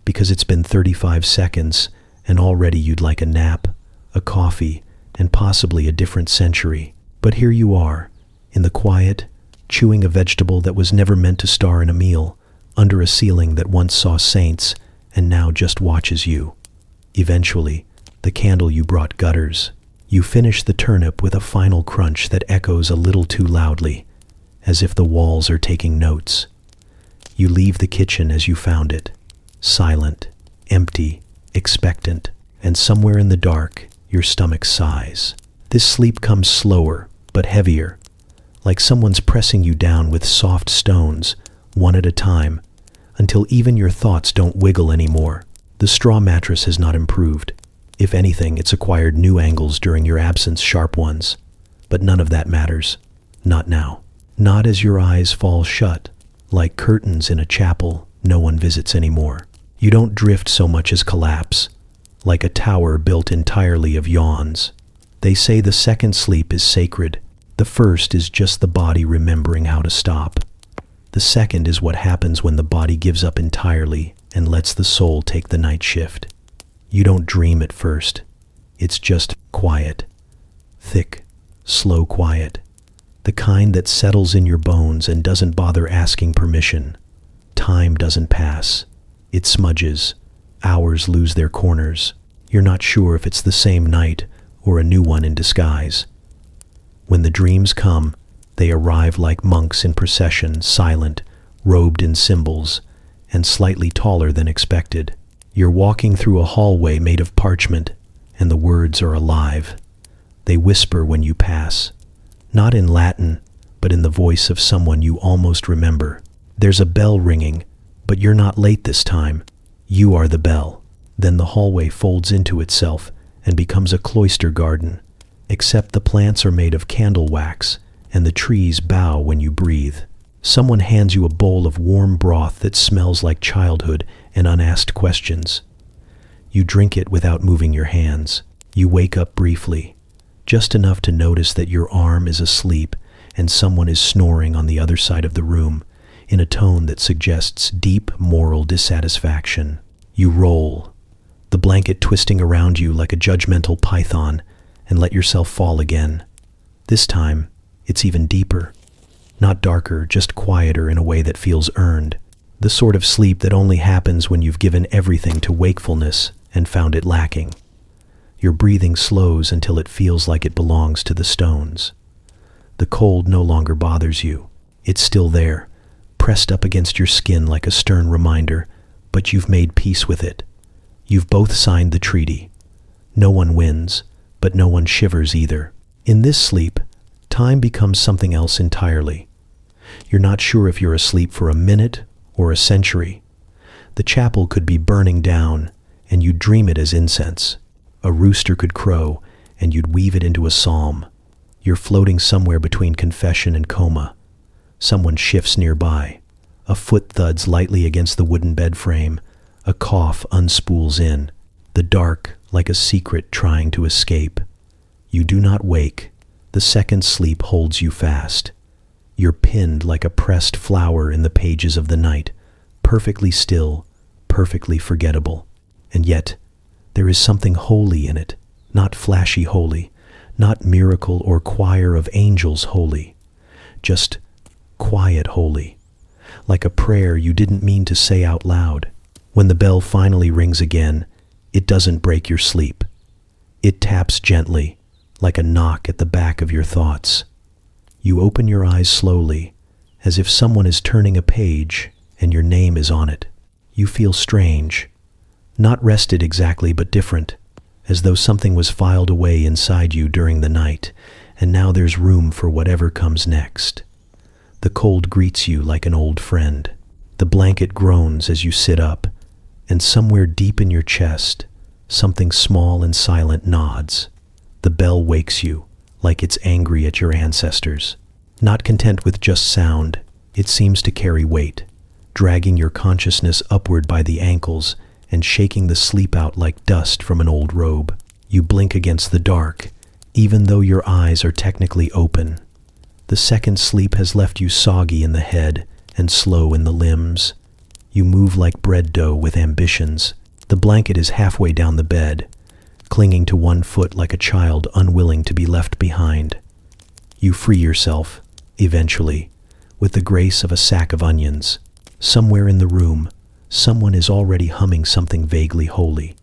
because it's been 35 seconds, and already you'd like a nap, a coffee, and possibly a different century. But here you are, in the quiet, chewing a vegetable that was never meant to star in a meal, under a ceiling that once saw saints, and now just watches you. Eventually, the candle you brought gutters. You finish the turnip with a final crunch that echoes a little too loudly, as if the walls are taking notes. You leave the kitchen as you found it, silent, empty, expectant, and somewhere in the dark, your stomach sighs. This sleep comes slower, but heavier, like someone's pressing you down with soft stones, one at a time, until even your thoughts don't wiggle anymore. The straw mattress has not improved. If anything, it's acquired new angles during your absence, sharp ones. But none of that matters. Not now. Not as your eyes fall shut, like curtains in a chapel no one visits anymore. You don't drift so much as collapse, like a tower built entirely of yawns. They say the second sleep is sacred. The first is just the body remembering how to stop. The second is what happens when the body gives up entirely and lets the soul take the night shift. You don't dream at first. It's just quiet. Thick, slow quiet. The kind that settles in your bones and doesn't bother asking permission. Time doesn't pass. It smudges. Hours lose their corners. You're not sure if it's the same night or a new one in disguise. When the dreams come, they arrive like monks in procession, silent, robed in symbols, and slightly taller than expected. You're walking through a hallway made of parchment, and the words are alive. They whisper when you pass, not in Latin, but in the voice of someone you almost remember. There's a bell ringing, but you're not late this time. You are the bell. Then the hallway folds into itself and becomes a cloister garden, except the plants are made of candle wax and the trees bow when you breathe. Someone hands you a bowl of warm broth that smells like childhood and unasked questions. You drink it without moving your hands. You wake up briefly, just enough to notice that your arm is asleep and someone is snoring on the other side of the room in a tone that suggests deep moral dissatisfaction. You roll, the blanket twisting around you like a judgmental python, and let yourself fall again. This time, it's even deeper. Not darker, just quieter in a way that feels earned. The sort of sleep that only happens when you've given everything to wakefulness and found it lacking. Your breathing slows until it feels like it belongs to the stones. The cold no longer bothers you. It's still there, pressed up against your skin like a stern reminder, but you've made peace with it. You've both signed the treaty. No one wins, but no one shivers either. In this sleep, time becomes something else entirely. You're not sure if you're asleep for a minute or a century. The chapel could be burning down, and you'd dream it as incense. A rooster could crow, and you'd weave it into a psalm. You're floating somewhere between confession and coma. Someone shifts nearby. A foot thuds lightly against the wooden bed frame. A cough unspools in. The dark, like a secret trying to escape. You do not wake. The second sleep holds you fast. You're pinned like a pressed flower in the pages of the night, perfectly still, perfectly forgettable. And yet, there is something holy in it, not flashy holy, not miracle or choir of angels holy, just quiet holy, like a prayer you didn't mean to say out loud. When the bell finally rings again, it doesn't break your sleep. It taps gently, like a knock at the back of your thoughts. You open your eyes slowly, as if someone is turning a page and your name is on it. You feel strange, not rested exactly but different, as though something was filed away inside you during the night, and now there's room for whatever comes next. The cold greets you like an old friend. The blanket groans as you sit up, and somewhere deep in your chest, something small and silent nods. The bell wakes you, like it's angry at your ancestors. Not content with just sound, it seems to carry weight, dragging your consciousness upward by the ankles and shaking the sleep out like dust from an old robe. You blink against the dark, even though your eyes are technically open. The second sleep has left you soggy in the head and slow in the limbs. You move like bread dough with ambitions. The blanket is halfway down the bed, clinging to one foot like a child unwilling to be left behind. You free yourself, eventually, with the grace of a sack of onions. Somewhere in the room, someone is already humming something vaguely holy.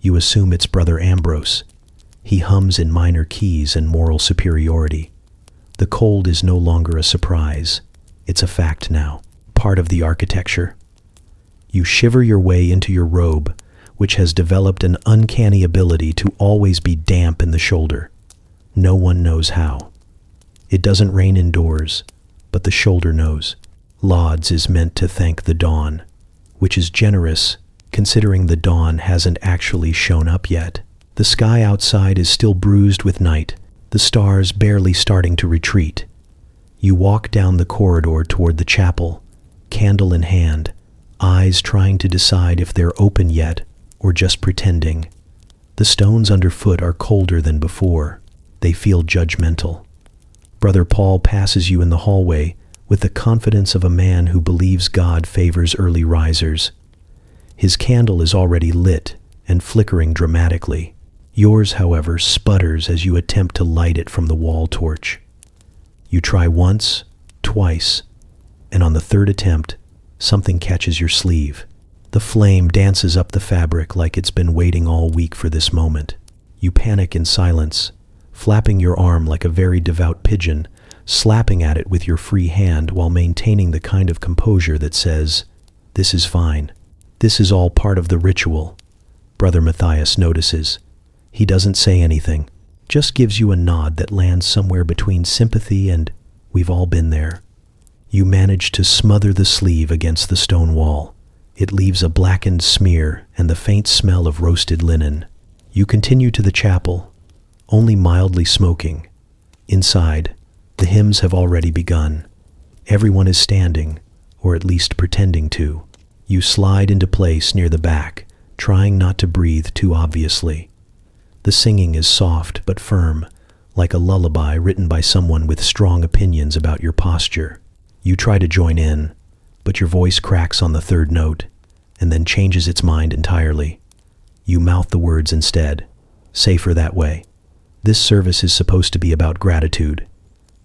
You assume it's Brother Ambrose. He hums in minor keys and moral superiority. The cold is no longer a surprise. It's a fact now, part of the architecture. You shiver your way into your robe, which has developed an uncanny ability to always be damp in the shoulder. No one knows how. It doesn't rain indoors, but the shoulder knows. Lauds is meant to thank the dawn, which is generous considering the dawn hasn't actually shown up yet. The sky outside is still bruised with night, the stars barely starting to retreat. You walk down the corridor toward the chapel, candle in hand, eyes trying to decide if they're open yet or just pretending. The stones underfoot are colder than before. They feel judgmental. Brother Paul passes you in the hallway with the confidence of a man who believes God favors early risers. His candle is already lit and flickering dramatically. Yours, however, sputters as you attempt to light it from the wall torch. You try once, twice, and on the third attempt, something catches your sleeve. The flame dances up the fabric like it's been waiting all week for this moment. You panic in silence, flapping your arm like a very devout pigeon, slapping at it with your free hand while maintaining the kind of composure that says, "This is fine. This is all part of the ritual." Brother Matthias notices. He doesn't say anything, just gives you a nod that lands somewhere between sympathy and "we've all been there." You manage to smother the sleeve against the stone wall. It leaves a blackened smear and the faint smell of roasted linen. You continue to the chapel, only mildly smoking. Inside, the hymns have already begun. Everyone is standing, or at least pretending to. You slide into place near the back, trying not to breathe too obviously. The singing is soft but firm, like a lullaby written by someone with strong opinions about your posture. You try to join in, but your voice cracks on the third note, and then changes its mind entirely. You mouth the words instead, safer that way. This service is supposed to be about gratitude.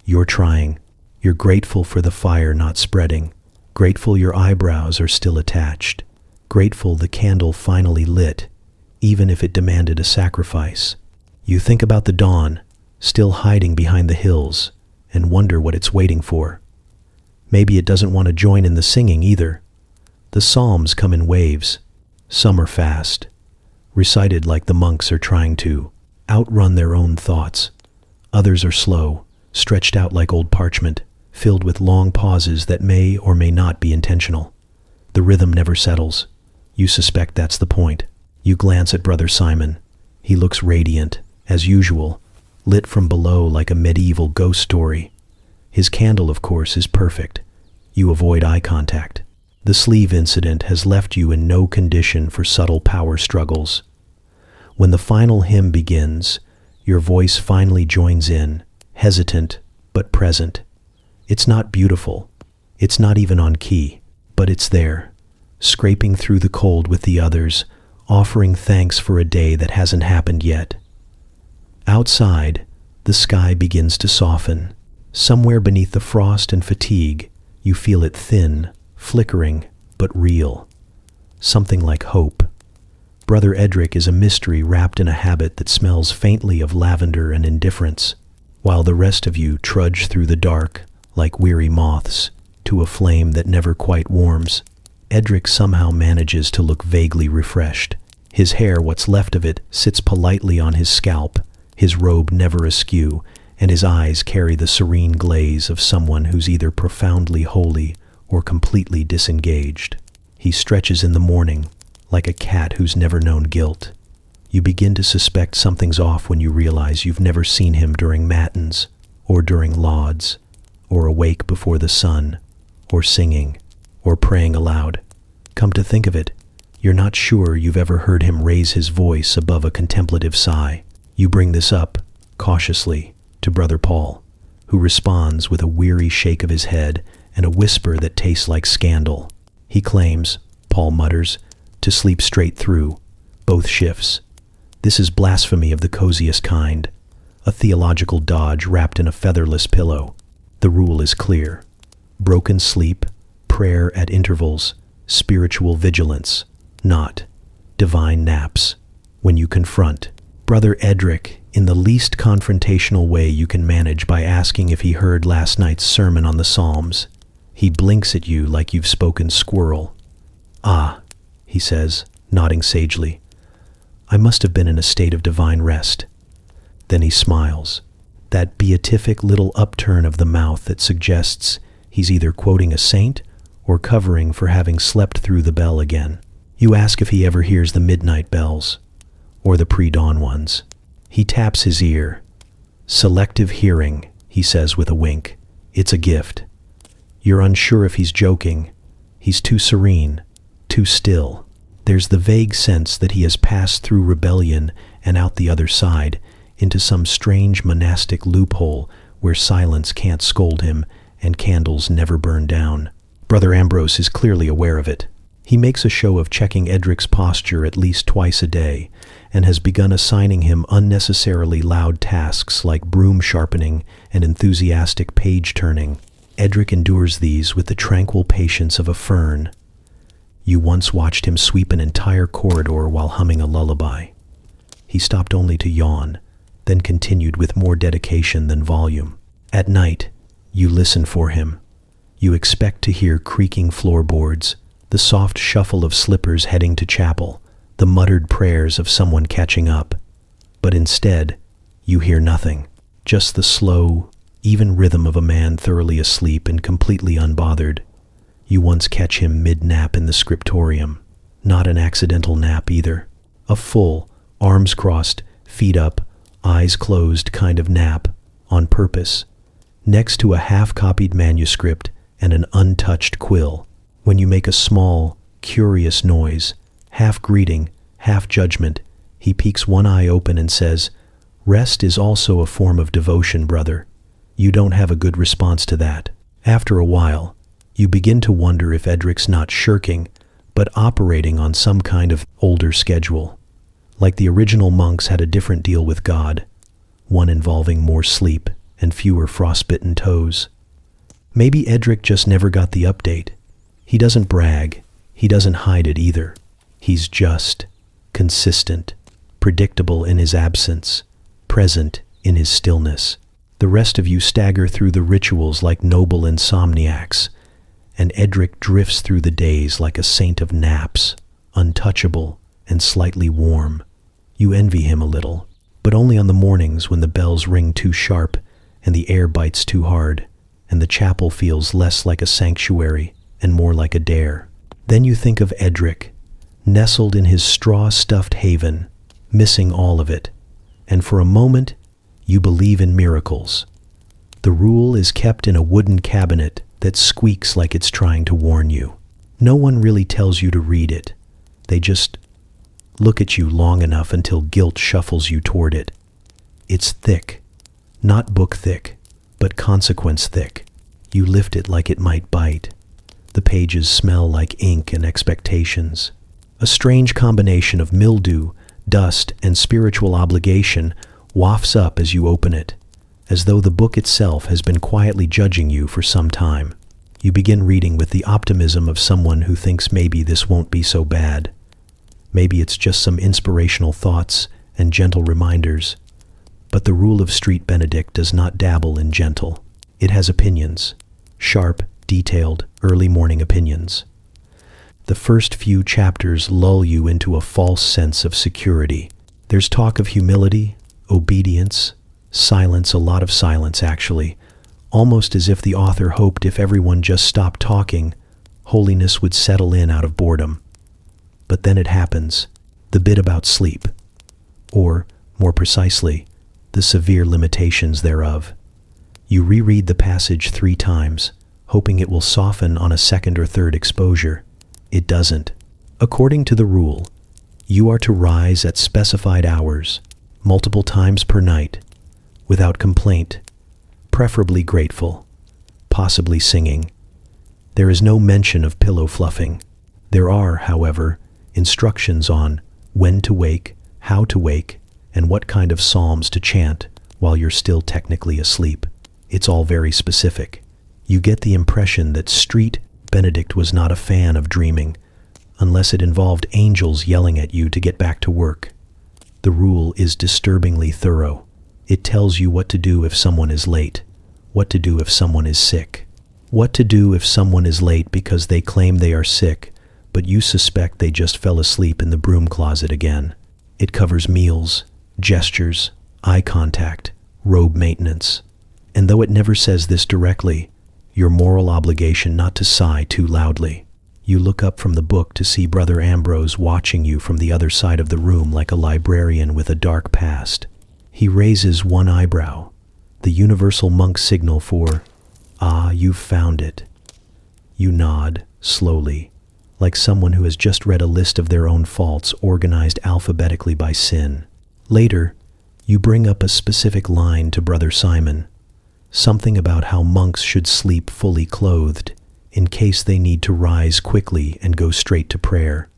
You're trying. You're grateful for the fire not spreading, grateful your eyebrows are still attached, grateful the candle finally lit, even if it demanded a sacrifice. You think about the dawn, still hiding behind the hills, and wonder what it's waiting for. Maybe it doesn't want to join in the singing either. The psalms come in waves. Some are fast, recited like the monks are trying to outrun their own thoughts. Others are slow, stretched out like old parchment, filled with long pauses that may or may not be intentional. The rhythm never settles. You suspect that's the point. You glance at Brother Simon. He looks radiant, as usual, lit from below like a medieval ghost story. His candle, of course, is perfect. You avoid eye contact. The sleeve incident has left you in no condition for subtle power struggles. When the final hymn begins, your voice finally joins in, hesitant but present. It's not beautiful. It's not even on key, but it's there, scraping through the cold with the others, offering thanks for a day that hasn't happened yet. Outside, the sky begins to soften. Somewhere beneath the frost and fatigue, you feel it thin, flickering, but real. Something like hope. Brother Edric is a mystery wrapped in a habit that smells faintly of lavender and indifference, while the rest of you trudge through the dark, like weary moths, to a flame that never quite warms. Edric somehow manages to look vaguely refreshed. His hair, what's left of it, sits politely on his scalp, his robe never askew, and his eyes carry the serene glaze of someone who's either profoundly holy or completely disengaged. He stretches in the morning, like a cat who's never known guilt. You begin to suspect something's off when you realize you've never seen him during matins, or during lauds, or awake before the sun, or singing, or praying aloud. Come to think of it, you're not sure you've ever heard him raise his voice above a contemplative sigh. You bring this up, cautiously, to Brother Paul, who responds with a weary shake of his head and a whisper that tastes like scandal. He claims, Paul mutters, to sleep straight through, both shifts. This is blasphemy of the coziest kind, a theological dodge wrapped in a featherless pillow. The rule is clear. Broken sleep, prayer at intervals, spiritual vigilance, not divine naps. When you confront Brother Edric in the least confrontational way you can manage by asking if he heard last night's sermon on the Psalms, he blinks at you like you've spoken squirrel. Ah, he says, nodding sagely. I must have been in a state of divine rest. Then he smiles, that beatific little upturn of the mouth that suggests he's either quoting a saint or covering for having slept through the bell again. You ask if he ever hears the midnight bells, or the pre-dawn ones. He taps his ear. Selective hearing, he says with a wink. It's a gift. You're unsure if he's joking. He's too serene, too still. There's the vague sense that he has passed through rebellion and out the other side, into some strange monastic loophole where silence can't scold him and candles never burn down. Brother Ambrose is clearly aware of it. He makes a show of checking Edric's posture at least twice a day, and has begun assigning him unnecessarily loud tasks like broom sharpening and enthusiastic page turning. Edric endures these with the tranquil patience of a fern. You once watched him sweep an entire corridor while humming a lullaby. He stopped only to yawn, then continued with more dedication than volume. At night, you listen for him. You expect to hear creaking floorboards, the soft shuffle of slippers heading to chapel, the muttered prayers of someone catching up. But instead, you hear nothing, just the slow, even rhythm of a man thoroughly asleep and completely unbothered. You once catch him mid-nap in the scriptorium. Not an accidental nap either. A full, arms crossed, feet up, eyes closed kind of nap, on purpose, next to a half-copied manuscript and an untouched quill. When you make a small, curious noise, half greeting, half judgment, he peeks one eye open and says, "Rest is also a form of devotion, brother." You don't have a good response to that. After a while, you begin to wonder if Edric's not shirking, but operating on some kind of older schedule. Like the original monks had a different deal with God, one involving more sleep and fewer frostbitten toes. Maybe Edric just never got the update. He doesn't brag, he doesn't hide it either. He's just, consistent, predictable in his absence, present in his stillness. The rest of you stagger through the rituals like noble insomniacs, and Edric drifts through the days like a saint of naps, untouchable and slightly warm. You envy him a little, but only on the mornings when the bells ring too sharp and the air bites too hard, and the chapel feels less like a sanctuary and more like a dare. Then you think of Edric, nestled in his straw-stuffed haven, missing all of it, and for a moment you believe in miracles. The rule is kept in a wooden cabinet that squeaks like it's trying to warn you. No one really tells you to read it. They just look at you long enough until guilt shuffles you toward it. It's thick, not book thick, but consequence thick. You lift it like it might bite. The pages smell like ink and expectations. A strange combination of mildew, dust, and spiritual obligation wafts up as you open it, as though the book itself has been quietly judging you for some time. You begin reading with the optimism of someone who thinks maybe this won't be so bad. Maybe it's just some inspirational thoughts and gentle reminders. But the rule of Street Benedict does not dabble in gentle. It has opinions, sharp, detailed, early morning opinions. The first few chapters lull you into a false sense of security. There's talk of humility, obedience, silence, a lot of silence actually, almost as if the author hoped if everyone just stopped talking, holiness would settle in out of boredom. But then it happens, the bit about sleep, or, more precisely, the severe limitations thereof. You reread the passage 3 times, hoping it will soften on a second or third exposure. It doesn't. According to the rule, you are to rise at specified hours, multiple times per night, without complaint, preferably grateful, possibly singing. There is no mention of pillow fluffing. There are, however, instructions on when to wake, how to wake, and what kind of psalms to chant while you're still technically asleep. It's all very specific. You get the impression that Street Benedict was not a fan of dreaming, unless it involved angels yelling at you to get back to work. The rule is disturbingly thorough. It tells you what to do if someone is late, what to do if someone is sick, what to do if someone is late because they claim they are sick, but you suspect they just fell asleep in the broom closet again. It covers meals, gestures, eye contact, robe maintenance. And though it never says this directly, your moral obligation not to sigh too loudly. You look up from the book to see Brother Ambrose watching you from the other side of the room like a librarian with a dark past. He raises one eyebrow, the universal monk signal for, "Ah, you've found it." You nod, slowly, like someone who has just read a list of their own faults organized alphabetically by sin. Later, you bring up a specific line to Brother Simon, something about how monks should sleep fully clothed, in case they need to rise quickly and go straight to prayer.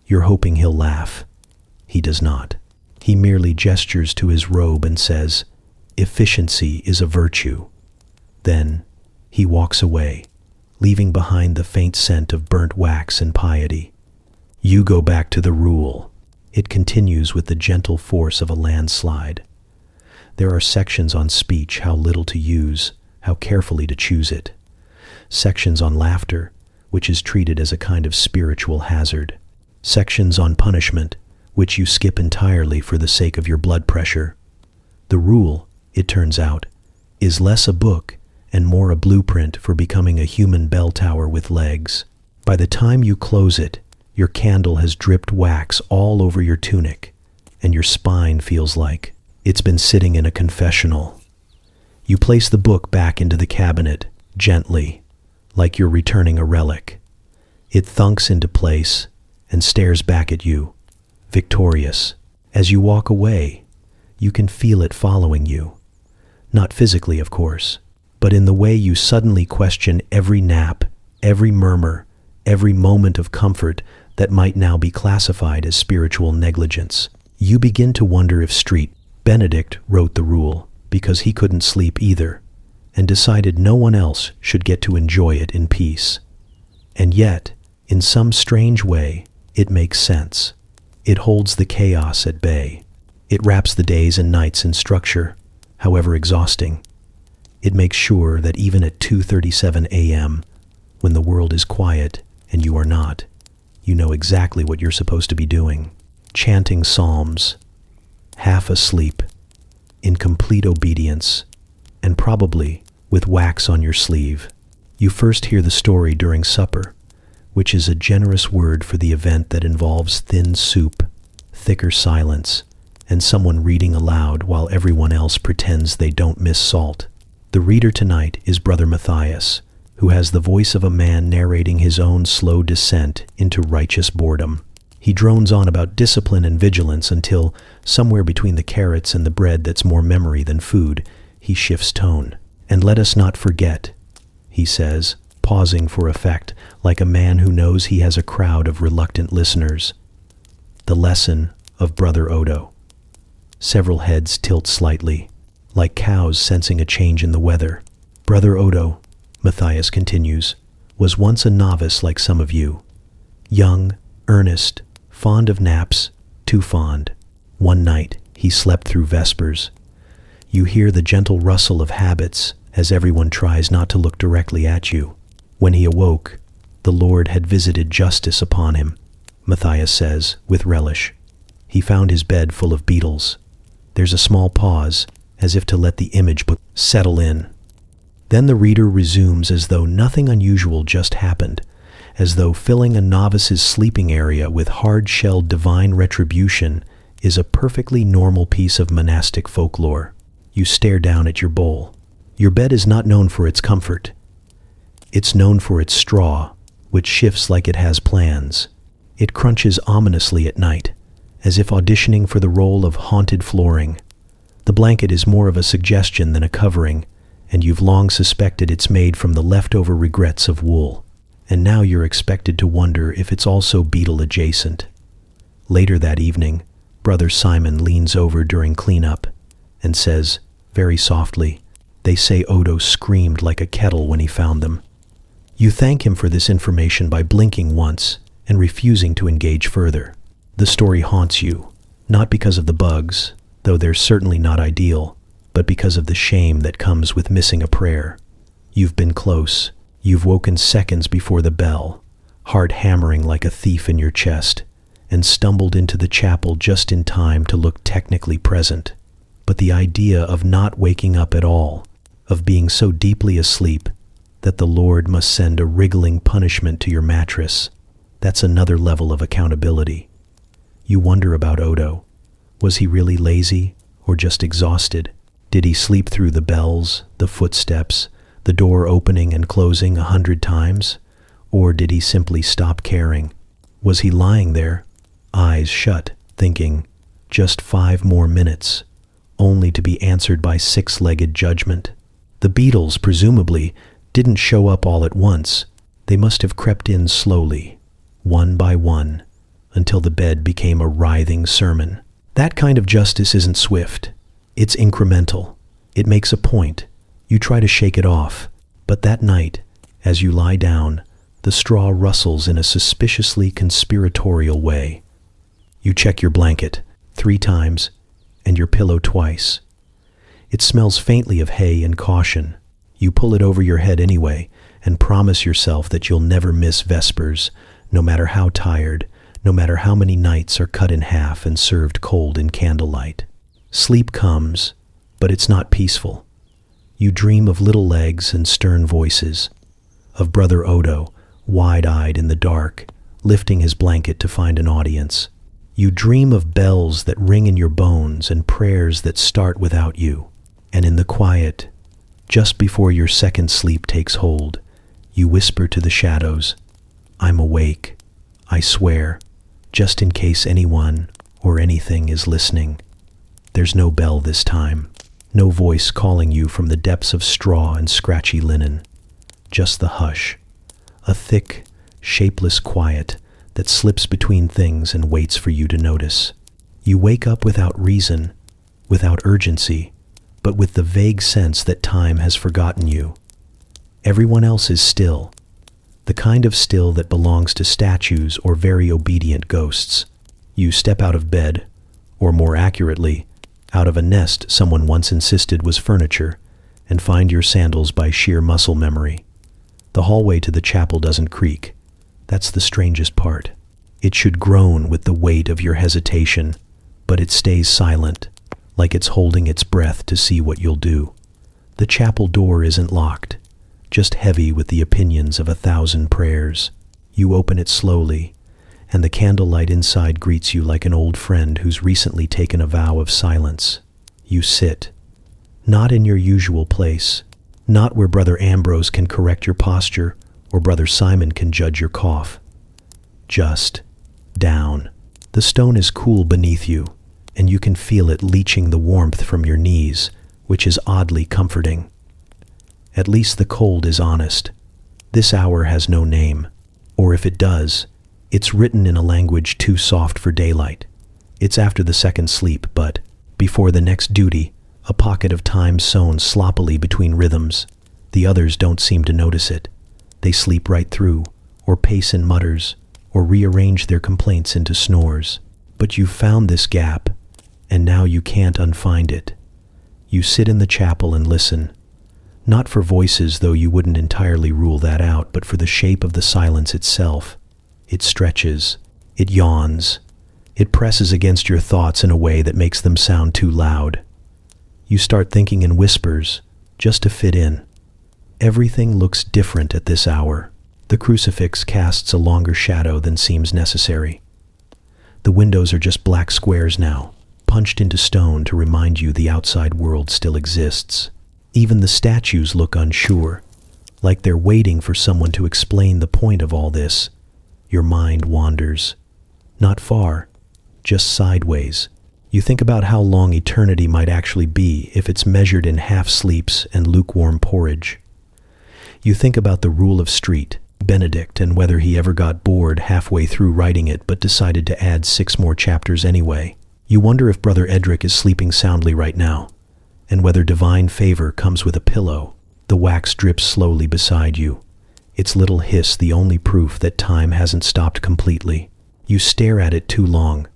You're hoping he'll laugh. He does not. He merely gestures to his robe and says, "Efficiency is a virtue." Then, he walks away, leaving behind the faint scent of burnt wax and piety. You go back to the rule. It continues with the gentle force of a landslide. There are sections on speech, how little to use, how carefully to choose it. Sections on laughter, which is treated as a kind of spiritual hazard. Sections on punishment, which you skip entirely for the sake of your blood pressure. The rule, it turns out, is less a book and more a blueprint for becoming a human bell tower with legs. By the time you close it, your candle has dripped wax all over your tunic, and your spine feels like it's been sitting in a confessional. You place the book back into the cabinet, gently, like you're returning a relic. It thunks into place and stares back at you, victorious. As you walk away, you can feel it following you. Not physically, of course, but in the way you suddenly question every nap, every murmur, every moment of comfort that might now be classified as spiritual negligence. You begin to wonder if Benedict wrote the rule because he couldn't sleep either, and decided no one else should get to enjoy it in peace. And yet, in some strange way, it makes sense. It holds the chaos at bay. It wraps the days and nights in structure, however exhausting. It makes sure that even at 2:37 a.m., when the world is quiet and you are not, you know exactly what you're supposed to be doing. Chanting psalms, half asleep, in complete obedience, and probably with wax on your sleeve. You first hear the story during supper, which is a generous word for the event that involves thin soup, thicker silence, and someone reading aloud while everyone else pretends they don't miss salt. The reader tonight is Brother Matthias, who has the voice of a man narrating his own slow descent into righteous boredom. He drones on about discipline and vigilance until, somewhere between the carrots and the bread that's more memory than food, he shifts tone. And let us not forget, he says, pausing for effect, like a man who knows he has a crowd of reluctant listeners. The lesson of Brother Odo. Several heads tilt slightly, like cows sensing a change in the weather. Brother Odo, Matthias continues, was once a novice like some of you. Young, earnest, fond of naps, too fond. One night, he slept through Vespers. You hear the gentle rustle of habits as everyone tries not to look directly at you. When he awoke, the Lord had visited justice upon him, Matthias says, with relish. He found his bed full of beetles. There's a small pause, as if to let the image settle in. Then the reader resumes as though nothing unusual just happened, as though filling a novice's sleeping area with hard-shelled divine retribution is a perfectly normal piece of monastic folklore. You stare down at your bowl. Your bed is not known for its comfort. It's known for its straw, which shifts like it has plans. It crunches ominously at night, as if auditioning for the role of haunted flooring. The blanket is more of a suggestion than a covering, and you've long suspected it's made from the leftover regrets of wool. And now you're expected to wonder if it's also beetle adjacent. Later that evening, Brother Simon leans over during cleanup and says, very softly, "They say Odo screamed like a kettle when he found them." You thank him for this information by blinking once and refusing to engage further. The story haunts you, not because of the bugs, though they're certainly not ideal, but because of the shame that comes with missing a prayer. You've been close. You've woken seconds before the bell, heart hammering like a thief in your chest, and stumbled into the chapel just in time to look technically present. But the idea of not waking up at all, of being so deeply asleep that the Lord must send a wriggling punishment to your mattress, that's another level of accountability. You wonder about Odo. Was he really lazy or just exhausted? Did he sleep through the bells, the footsteps, the door opening and closing 100 times? Or did he simply stop caring? Was he lying there, eyes shut, thinking, just 5 more minutes, only to be answered by six-legged judgment? The beetles, presumably, didn't show up all at once. They must have crept in slowly, one by one, until the bed became a writhing sermon. That kind of justice isn't swift. It's incremental. It makes a point. You try to shake it off, but that night, as you lie down, the straw rustles in a suspiciously conspiratorial way. You check your blanket 3 times and your pillow twice. It smells faintly of hay and caution. You pull it over your head anyway and promise yourself that you'll never miss Vespers, no matter how tired, no matter how many nights are cut in half and served cold in candlelight. Sleep comes, but it's not peaceful. You dream of little legs and stern voices, of Brother Odo, wide-eyed in the dark, lifting his blanket to find an audience. You dream of bells that ring in your bones and prayers that start without you. And in the quiet, just before your second sleep takes hold, you whisper to the shadows, "I'm awake, I swear, just in case anyone or anything is listening." There's no bell this time, no voice calling you from the depths of straw and scratchy linen. Just the hush, a thick, shapeless quiet that slips between things and waits for you to notice. You wake up without reason, without urgency, but with the vague sense that time has forgotten you. Everyone else is still, the kind of still that belongs to statues or very obedient ghosts. You step out of bed, or more accurately, out of a nest someone once insisted was furniture, and find your sandals by sheer muscle memory. The hallway to the chapel doesn't creak. That's the strangest part. It should groan with the weight of your hesitation, but it stays silent, like it's holding its breath to see what you'll do. The chapel door isn't locked, just heavy with the opinions of 1,000 prayers. You open it slowly, and the candlelight inside greets you like an old friend who's recently taken a vow of silence. You sit, not in your usual place, not where Brother Ambrose can correct your posture or Brother Simon can judge your cough. Just down. The stone is cool beneath you, and you can feel it leaching the warmth from your knees, which is oddly comforting. At least the cold is honest. This hour has no name, or if it does, it's written in a language too soft for daylight. It's after the second sleep, but before the next duty, a pocket of time sewn sloppily between rhythms. The others don't seem to notice it. They sleep right through, or pace in mutters, or rearrange their complaints into snores. But you've found this gap, and now you can't unfind it. You sit in the chapel and listen, not for voices, though you wouldn't entirely rule that out, but for the shape of the silence itself. It stretches, it yawns, it presses against your thoughts in a way that makes them sound too loud. You start thinking in whispers, just to fit in. Everything looks different at this hour. The crucifix casts a longer shadow than seems necessary. The windows are just black squares now, punched into stone to remind you the outside world still exists. Even the statues look unsure, like they're waiting for someone to explain the point of all this. Your mind wanders. Not far, just sideways. You think about how long eternity might actually be if it's measured in half-sleeps and lukewarm porridge. You think about the rule of street, Benedict, and whether he ever got bored halfway through writing it but decided to add 6 more chapters anyway. You wonder if Brother Edric is sleeping soundly right now, and whether divine favor comes with a pillow. The wax drips slowly beside you, its little hiss the only proof that time hasn't stopped completely. You stare at it too long.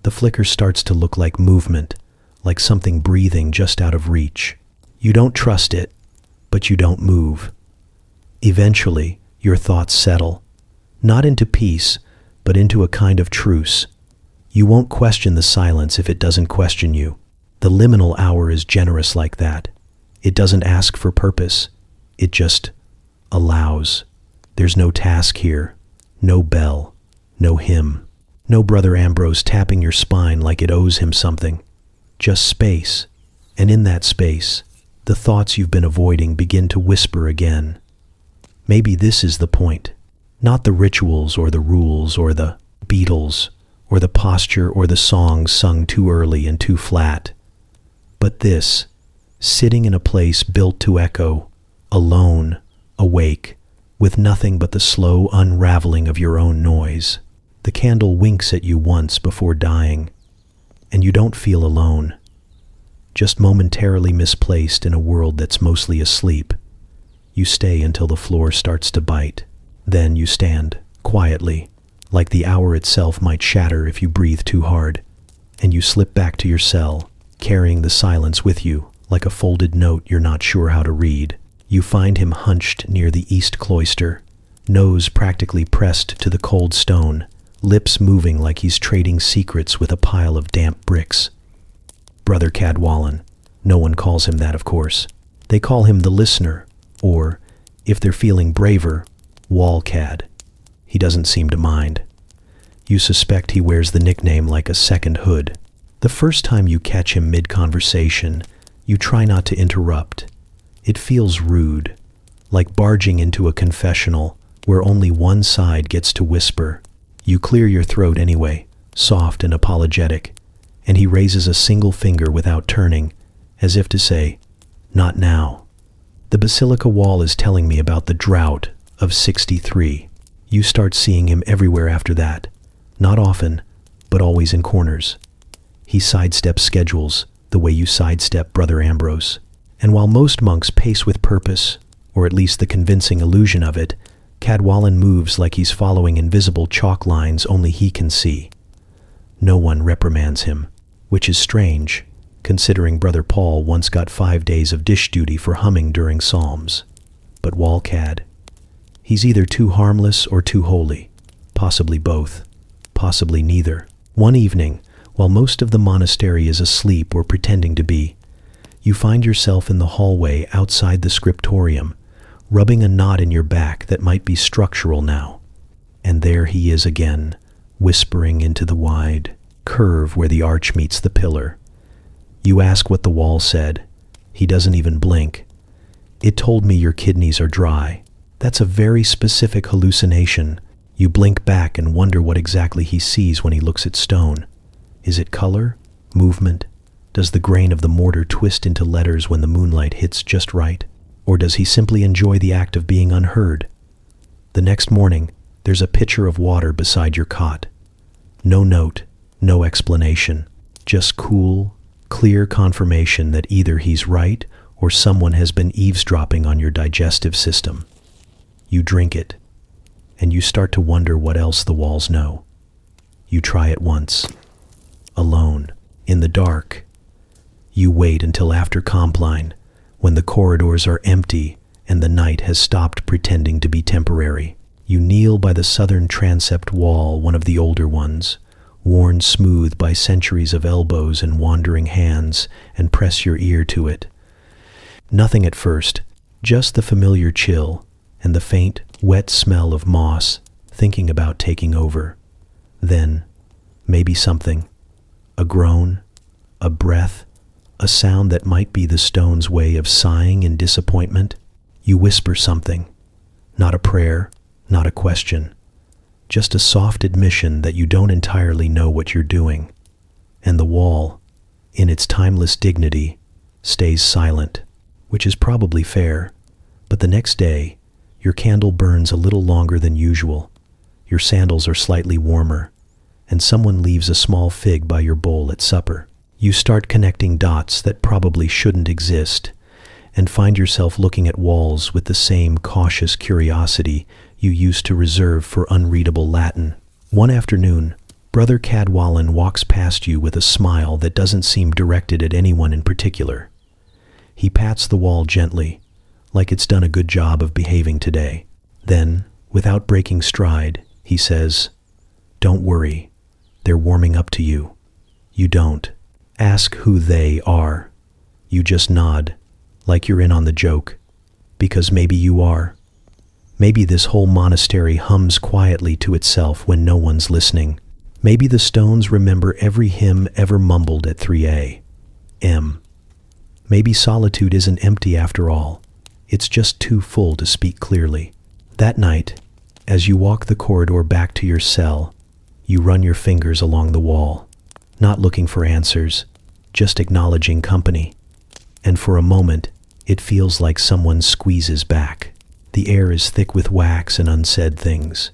The flicker starts to look like movement, like something breathing just out of reach. You don't trust it, but you don't move. Eventually, your thoughts settle, not into peace, but into a kind of truce. You won't question the silence if it doesn't question you. The liminal hour is generous like that. It doesn't ask for purpose. It just allows. There's no task here, no bell, no hymn, no Brother Ambrose tapping your spine like it owes him something. Just space. And in that space, the thoughts you've been avoiding begin to whisper again. Maybe this is the point. Not the rituals or the rules or the Beatles or the posture or the songs sung too early and too flat. But this, sitting in a place built to echo, alone, awake, with nothing but the slow unraveling of your own noise. The candle winks at you once before dying, and you don't feel alone, just momentarily misplaced in a world that's mostly asleep. You stay until the floor starts to bite. Then you stand, quietly, like the hour itself might shatter if you breathe too hard, and you slip back to your cell, carrying the silence with you, like a folded note you're not sure how to read. You find him hunched near the east cloister, nose practically pressed to the cold stone, lips moving like he's trading secrets with a pile of damp bricks. Brother Cadwallon. No one calls him that, of course. They call him the listener, or, if they're feeling braver, Wallcad. He doesn't seem to mind. You suspect he wears the nickname like a second hood. The first time you catch him mid-conversation, you try not to interrupt. It feels rude, like barging into a confessional where only one side gets to whisper. You clear your throat anyway, soft and apologetic, and he raises a single finger without turning, as if to say, "Not now." The basilica wall is telling me about the drought of 63. You start seeing him everywhere after that. Not often, but always in corners. He sidesteps schedules the way you sidestep Brother Ambrose. And while most monks pace with purpose, or at least the convincing illusion of it, Cadwallon moves like he's following invisible chalk lines only he can see. No one reprimands him, which is strange, considering Brother Paul once got 5 days of dish duty for humming during psalms. But Wallcad, he's either too harmless or too holy, possibly both, possibly neither. One evening, while most of the monastery is asleep or pretending to be, you find yourself in the hallway outside the scriptorium, rubbing a knot in your back that might be structural now. And there he is again, whispering into the wide curve where the arch meets the pillar. You ask what the wall said. He doesn't even blink. "It told me your kidneys are dry." That's a very specific hallucination. You blink back and wonder what exactly he sees when he looks at stone. Is it color? Movement? Does the grain of the mortar twist into letters when the moonlight hits just right? Or does he simply enjoy the act of being unheard? The next morning, there's a pitcher of water beside your cot. No note, no explanation, just cool, clear confirmation that either he's right or someone has been eavesdropping on your digestive system. You drink it, and you start to wonder what else the walls know. You try it once. Alone, in the dark. You wait until after Compline, when the corridors are empty and the night has stopped pretending to be temporary. You kneel by the southern transept wall, one of the older ones, worn smooth by centuries of elbows and wandering hands, and press your ear to it. Nothing at first, just the familiar chill and the faint, wet smell of moss thinking about taking over. Then, maybe something. A groan, a breath, a sound that might be the stone's way of sighing in disappointment. You whisper something. Not a prayer, not a question. Just a soft admission that you don't entirely know what you're doing. And the wall, in its timeless dignity, stays silent, which is probably fair. But the next day, your candle burns a little longer than usual. Your sandals are slightly warmer, and someone leaves a small fig by your bowl at supper. You start connecting dots that probably shouldn't exist, and find yourself looking at walls with the same cautious curiosity you used to reserve for unreadable Latin. One afternoon, Brother Cadwallon walks past you with a smile that doesn't seem directed at anyone in particular. He pats the wall gently, like it's done a good job of behaving today. Then, without breaking stride, he says, "Don't worry, they're warming up to you." You don't ask who they are. You just nod, like you're in on the joke, because maybe you are. Maybe this whole monastery hums quietly to itself when no one's listening. Maybe the stones remember every hymn ever mumbled at 3 a.m. Maybe solitude isn't empty after all. It's just too full to speak clearly. That night, as you walk the corridor back to your cell, you run your fingers along the wall, not looking for answers, just acknowledging company. And for a moment, it feels like someone squeezes back. The air is thick with wax and unsaid things.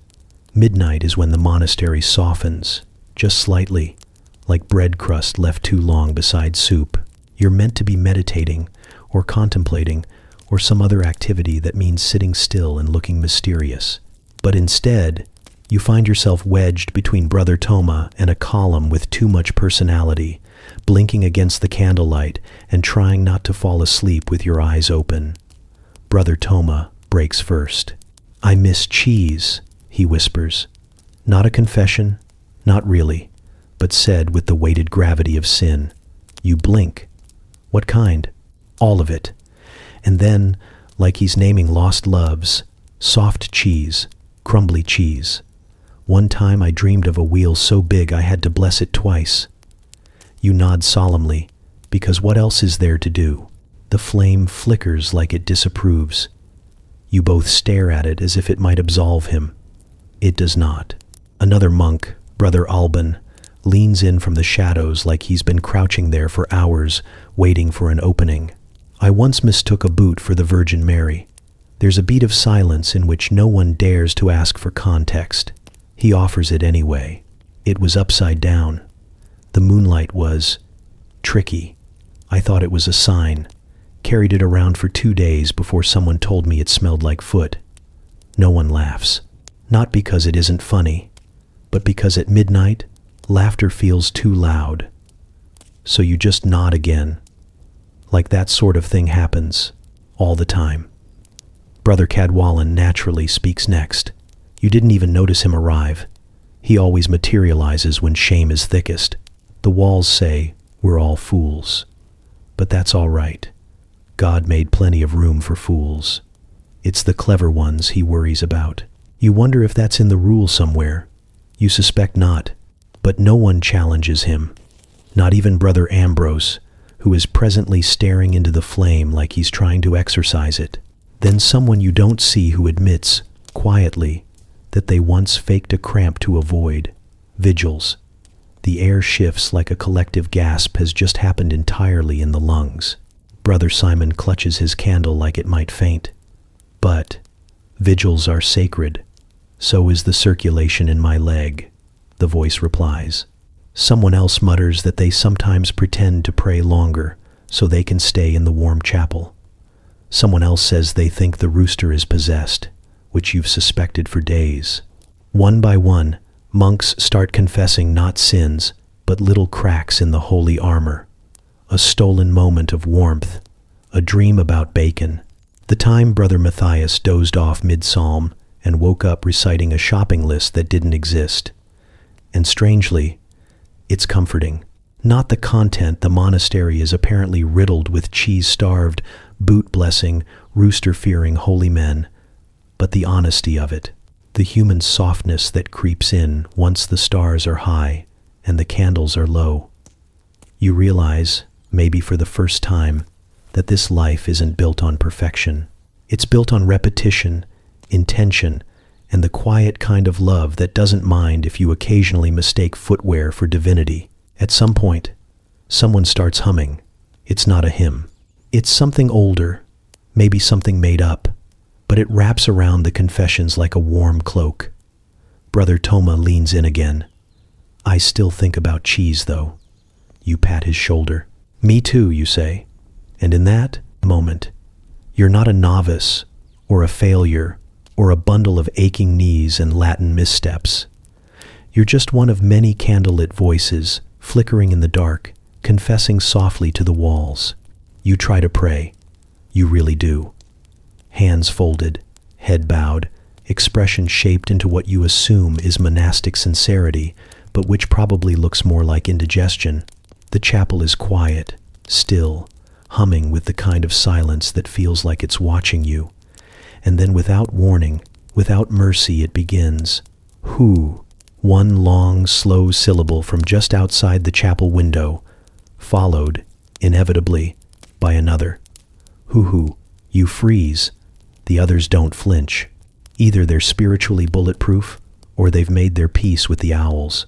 Midnight is when the monastery softens, just slightly, like bread crust left too long beside soup. You're meant to be meditating, or contemplating, or some other activity that means sitting still and looking mysterious. But instead, you find yourself wedged between Brother Toma and a column with too much personality, blinking against the candlelight and trying not to fall asleep with your eyes open. Brother Toma breaks first. "I miss cheese," he whispers. Not a confession, not really, but said with the weighted gravity of sin. You blink. What kind? All of it. And then, like he's naming lost loves, soft cheese, crumbly cheese. One time I dreamed of a wheel so big I had to bless it twice. You nod solemnly, because what else is there to do? The flame flickers like it disapproves. You both stare at it as if it might absolve him. It does not. Another monk, Brother Alban, leans in from the shadows like he's been crouching there for hours, waiting for an opening. I once mistook a boot for the Virgin Mary. There's a beat of silence in which no one dares to ask for context. He offers it anyway. It was upside down. The moonlight was tricky. I thought it was a sign. Carried it around for 2 days before someone told me it smelled like foot. No one laughs. Not because it isn't funny, but because at midnight, laughter feels too loud. So you just nod again. Like that sort of thing happens all the time. Brother Cadwallon naturally speaks next. You didn't even notice him arrive. He always materializes when shame is thickest. The walls say, we're all fools. But that's all right. God made plenty of room for fools. It's the clever ones he worries about. You wonder if that's in the rule somewhere. You suspect not, but no one challenges him. Not even Brother Ambrose, who is presently staring into the flame like he's trying to exorcise it. Then someone you don't see who admits, quietly, that they once faked a cramp to avoid. Vigils. The air shifts like a collective gasp has just happened entirely in the lungs. Brother Simon clutches his candle like it might faint. But vigils are sacred. So is the circulation in my leg, the voice replies. Someone else mutters that they sometimes pretend to pray longer so they can stay in the warm chapel. Someone else says they think the rooster is possessed, which you've suspected for days. One by one, monks start confessing not sins, but little cracks in the holy armor. A stolen moment of warmth, a dream about bacon. The time Brother Matthias dozed off mid-psalm and woke up reciting a shopping list that didn't exist. And strangely, it's comforting. Not the content. The monastery is apparently riddled with cheese-starved, boot-blessing, rooster-fearing holy men, but the honesty of it, the human softness that creeps in once the stars are high and the candles are low. You realize, maybe for the first time, that this life isn't built on perfection. It's built on repetition, intention, and the quiet kind of love that doesn't mind if you occasionally mistake footwear for divinity. At some point, someone starts humming. It's not a hymn. It's something older, maybe something made up, but it wraps around the confessions like a warm cloak. Brother Toma leans in again. I still think about cheese, though. You pat his shoulder. Me too, you say. And in that moment, you're not a novice or a failure or a bundle of aching knees and Latin missteps. You're just one of many candlelit voices flickering in the dark, confessing softly to the walls. You try to pray. You really do. Hands folded, head bowed, expression shaped into what you assume is monastic sincerity, but which probably looks more like indigestion. The chapel is quiet, still, humming with the kind of silence that feels like it's watching you. And then without warning, without mercy, it begins. Who? One long, slow syllable from just outside the chapel window, followed, inevitably, by another. Hoo-hoo. You freeze. The others don't flinch. Either they're spiritually bulletproof, or they've made their peace with the owls.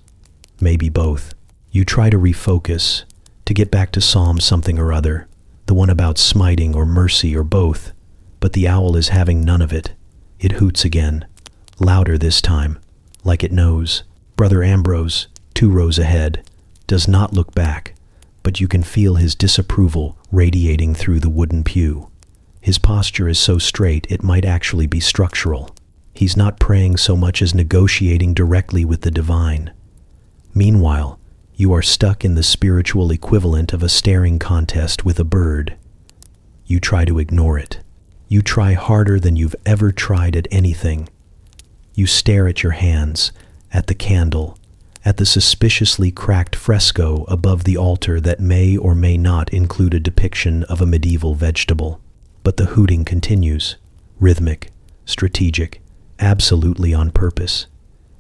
Maybe both. You try to refocus, to get back to Psalm something or other, the one about smiting or mercy or both, but the owl is having none of it. It hoots again, louder this time, like it knows. Brother Ambrose, 2 rows ahead, does not look back, but you can feel his disapproval radiating through the wooden pew. His posture is so straight it might actually be structural. He's not praying so much as negotiating directly with the divine. Meanwhile, you are stuck in the spiritual equivalent of a staring contest with a bird. You try to ignore it. You try harder than you've ever tried at anything. You stare at your hands, at the candle, at the suspiciously cracked fresco above the altar that may or may not include a depiction of a medieval vegetable. But the hooting continues, rhythmic, strategic, absolutely on purpose.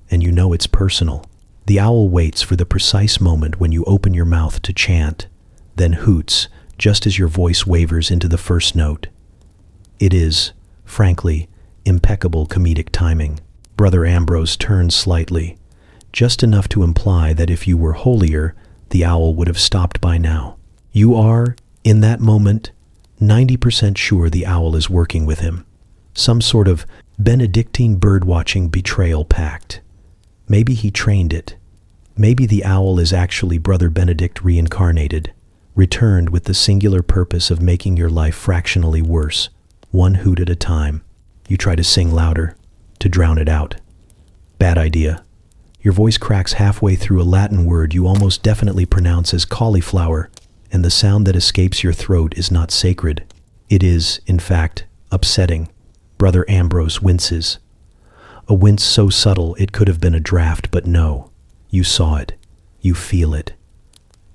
And you know it's personal. The owl waits for the precise moment when you open your mouth to chant, then hoots just as your voice wavers into the first note. It is, frankly, impeccable comedic timing. Brother Ambrose turns slightly, just enough to imply that if you were holier, the owl would have stopped by now. You are, in that moment, 90% sure the owl is working with him. Some sort of Benedictine birdwatching betrayal pact. Maybe he trained it. Maybe the owl is actually Brother Benedict reincarnated, returned with the singular purpose of making your life fractionally worse, one hoot at a time. You try to sing louder, to drown it out. Bad idea. Your voice cracks halfway through a Latin word you almost definitely pronounce as cauliflower, and the sound that escapes your throat is not sacred. It is, in fact, upsetting. Brother Ambrose winces. A wince so subtle it could have been a draft, but no. You saw it. You feel it.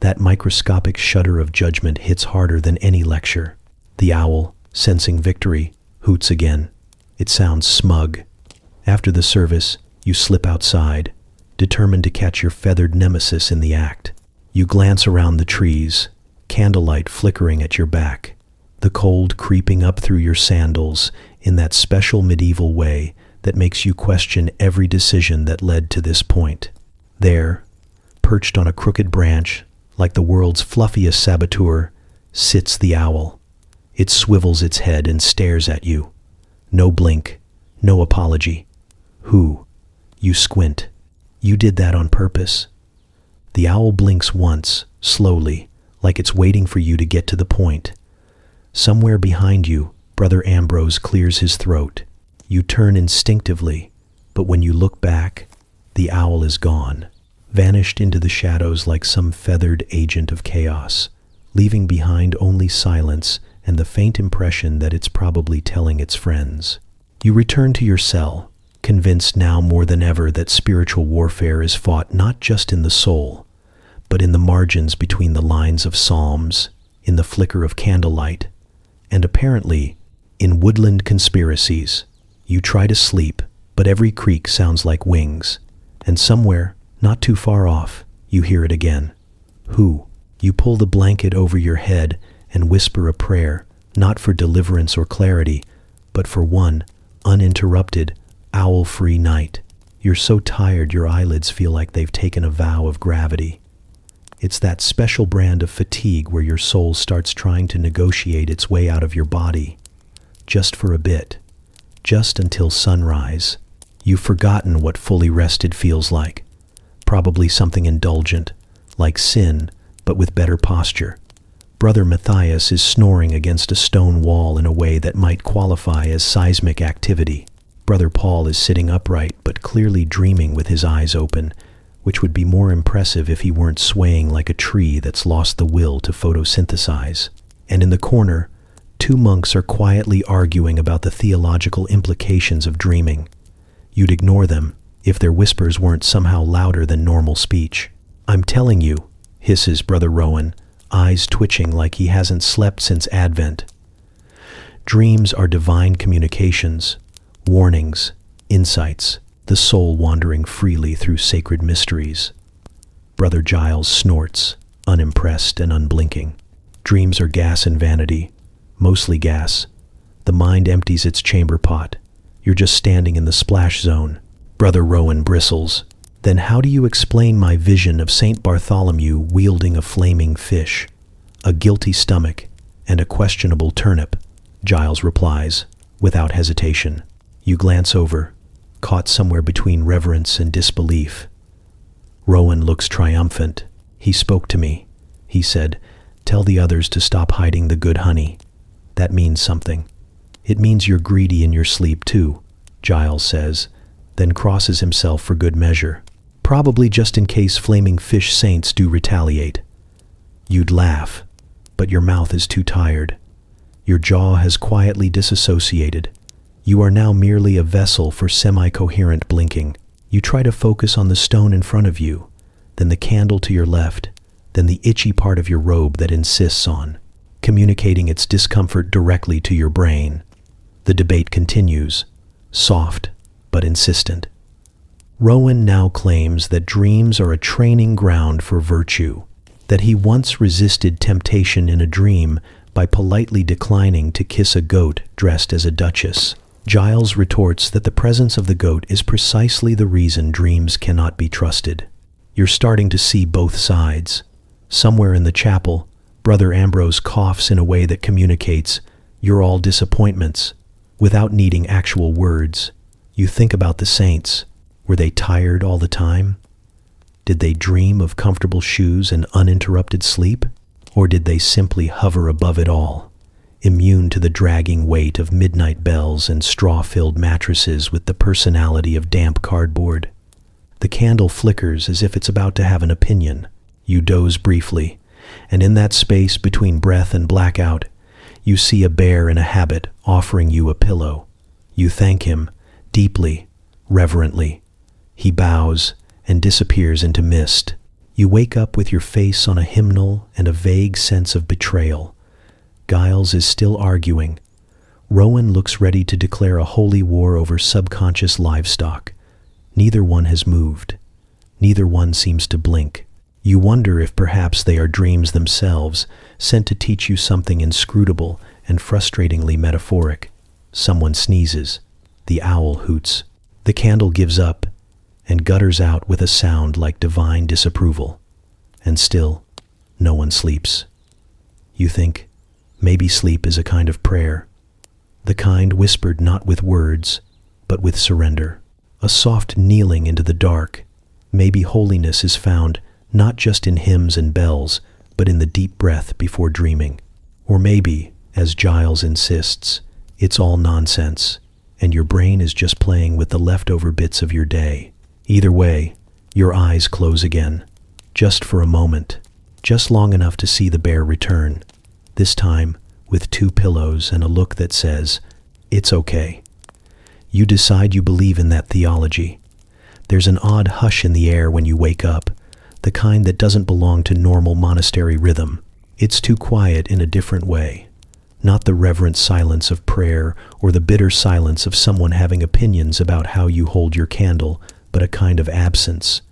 That microscopic shudder of judgment hits harder than any lecture. The owl, sensing victory, hoots again. It sounds smug. After the service, you slip outside, determined to catch your feathered nemesis in the act. You glance around the trees, candlelight flickering at your back, the cold creeping up through your sandals in that special medieval way that makes you question every decision that led to this point. There, perched on a crooked branch, like the world's fluffiest saboteur, sits the owl. It swivels its head and stares at you. No blink, no apology. Who? You squint. You did that on purpose. The owl blinks once, slowly, like it's waiting for you to get to the point. Somewhere behind you, Brother Ambrose clears his throat. You turn instinctively, but when you look back, the owl is gone, vanished into the shadows like some feathered agent of chaos, leaving behind only silence and the faint impression that it's probably telling its friends. You return to your cell, convinced now more than ever that spiritual warfare is fought not just in the soul, but in the margins between the lines of psalms, in the flicker of candlelight, and apparently in woodland conspiracies. You try to sleep, but every creak sounds like wings, and somewhere, not too far off, you hear it again. Who? You pull the blanket over your head and whisper a prayer, not for deliverance or clarity, but for one uninterrupted, owl-free night. You're so tired your eyelids feel like they've taken a vow of gravity. It's that special brand of fatigue where your soul starts trying to negotiate its way out of your body. Just for a bit. Just until sunrise. You've forgotten what fully rested feels like. Probably something indulgent, like sin, but with better posture. Brother Matthias is snoring against a stone wall in a way that might qualify as seismic activity. Brother Paul is sitting upright but clearly dreaming with his eyes open, which would be more impressive if he weren't swaying like a tree that's lost the will to photosynthesize. And in the corner, two monks are quietly arguing about the theological implications of dreaming. You'd ignore them if their whispers weren't somehow louder than normal speech. "I'm telling you," hisses Brother Rowan, eyes twitching like he hasn't slept since Advent. Dreams are divine communications, warnings, insights, the soul wandering freely through sacred mysteries. Brother Giles snorts, unimpressed and unblinking. Dreams are gas and vanity, mostly gas. The mind empties its chamber pot. You're just standing in the splash zone. Brother Rowan bristles. "Then how do you explain my vision of Saint Bartholomew wielding a flaming fish, a guilty stomach, and a questionable turnip?" Giles replies, without hesitation. You glance over, caught somewhere between reverence and disbelief. Rowan looks triumphant. "He spoke to me," he said. "Tell the others to stop hiding the good honey. That means something." "It means you're greedy in your sleep too," Giles says, then crosses himself for good measure. "Probably just in case flaming fish saints do retaliate." You'd laugh, but your mouth is too tired. Your jaw has quietly disassociated. You are now merely a vessel for semi-coherent blinking. You try to focus on the stone in front of you, then the candle to your left, then the itchy part of your robe that insists on communicating its discomfort directly to your brain. The debate continues, soft but insistent. Rowan now claims that dreams are a training ground for virtue, that he once resisted temptation in a dream by politely declining to kiss a goat dressed as a duchess. Giles retorts that the presence of the goat is precisely the reason dreams cannot be trusted. You're starting to see both sides. Somewhere in the chapel, Brother Ambrose coughs in a way that communicates, "You're all disappointments," without needing actual words. You think about the saints. Were they tired all the time? Did they dream of comfortable shoes and uninterrupted sleep? Or did they simply hover above it all, immune to the dragging weight of midnight bells and straw-filled mattresses with the personality of damp cardboard? The candle flickers as if it's about to have an opinion. You doze briefly, and in that space between breath and blackout, you see a bear in a habit offering you a pillow. You thank him, deeply, reverently. He bows and disappears into mist. You wake up with your face on a hymnal and a vague sense of betrayal. Giles is still arguing. Rowan looks ready to declare a holy war over subconscious livestock. Neither one has moved. Neither one seems to blink. You wonder if perhaps they are dreams themselves, sent to teach you something inscrutable and frustratingly metaphoric. Someone sneezes. The owl hoots. The candle gives up and gutters out with a sound like divine disapproval. And still, no one sleeps. You think, maybe sleep is a kind of prayer. The kind whispered not with words, but with surrender. A soft kneeling into the dark. Maybe holiness is found not just in hymns and bells, but in the deep breath before dreaming. Or maybe, as Giles insists, it's all nonsense, and your brain is just playing with the leftover bits of your day. Either way, your eyes close again, just for a moment, just long enough to see the bear return, this time with 2 pillows and a look that says, "It's okay." You decide you believe in that theology. There's an odd hush in the air when you wake up, the kind that doesn't belong to normal monastery rhythm. It's too quiet in a different way. Not the reverent silence of prayer or the bitter silence of someone having opinions about how you hold your candle, but a kind of absence.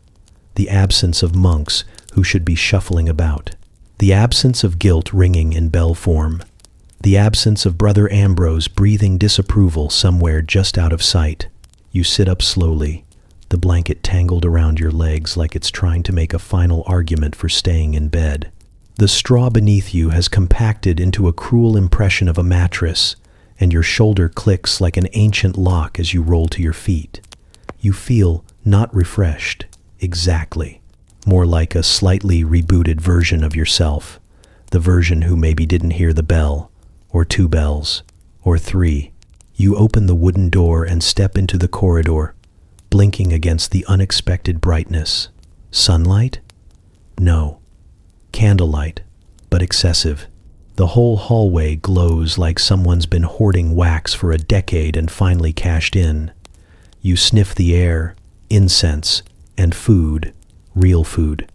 The absence of monks who should be shuffling about. The absence of guilt ringing in bell form. The absence of Brother Ambrose breathing disapproval somewhere just out of sight. You sit up slowly, the blanket tangled around your legs like it's trying to make a final argument for staying in bed. The straw beneath you has compacted into a cruel impression of a mattress, and your shoulder clicks like an ancient lock as you roll to your feet. You feel not refreshed, exactly. More like a slightly rebooted version of yourself, the version who maybe didn't hear the bell, or 2 bells, or 3. You open the wooden door and step into the corridor, blinking against the unexpected brightness. Sunlight? No. Candlelight, but excessive. The whole hallway glows like someone's been hoarding wax for a decade and finally cashed in. You sniff the air, incense, and food, real food.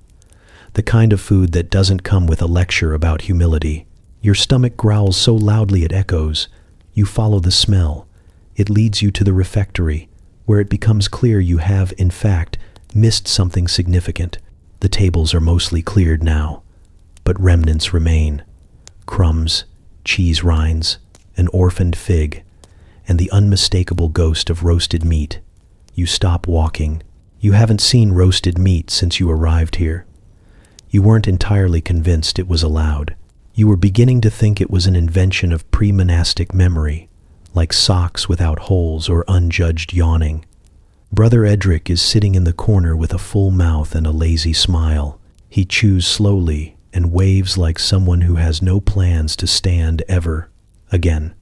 The kind of food that doesn't come with a lecture about humility. Your stomach growls so loudly it echoes. You follow the smell. It leads you to the refectory, where it becomes clear you have, in fact, missed something significant. The tables are mostly cleared now, but remnants remain. Crumbs, cheese rinds, an orphaned fig, and the unmistakable ghost of roasted meat. You stop walking. You haven't seen roasted meat since you arrived here. You weren't entirely convinced it was allowed. You were beginning to think it was an invention of pre-monastic memory, like socks without holes or unjudged yawning. Brother Edric is sitting in the corner with a full mouth and a lazy smile. He chews slowly and waves like someone who has no plans to stand ever again.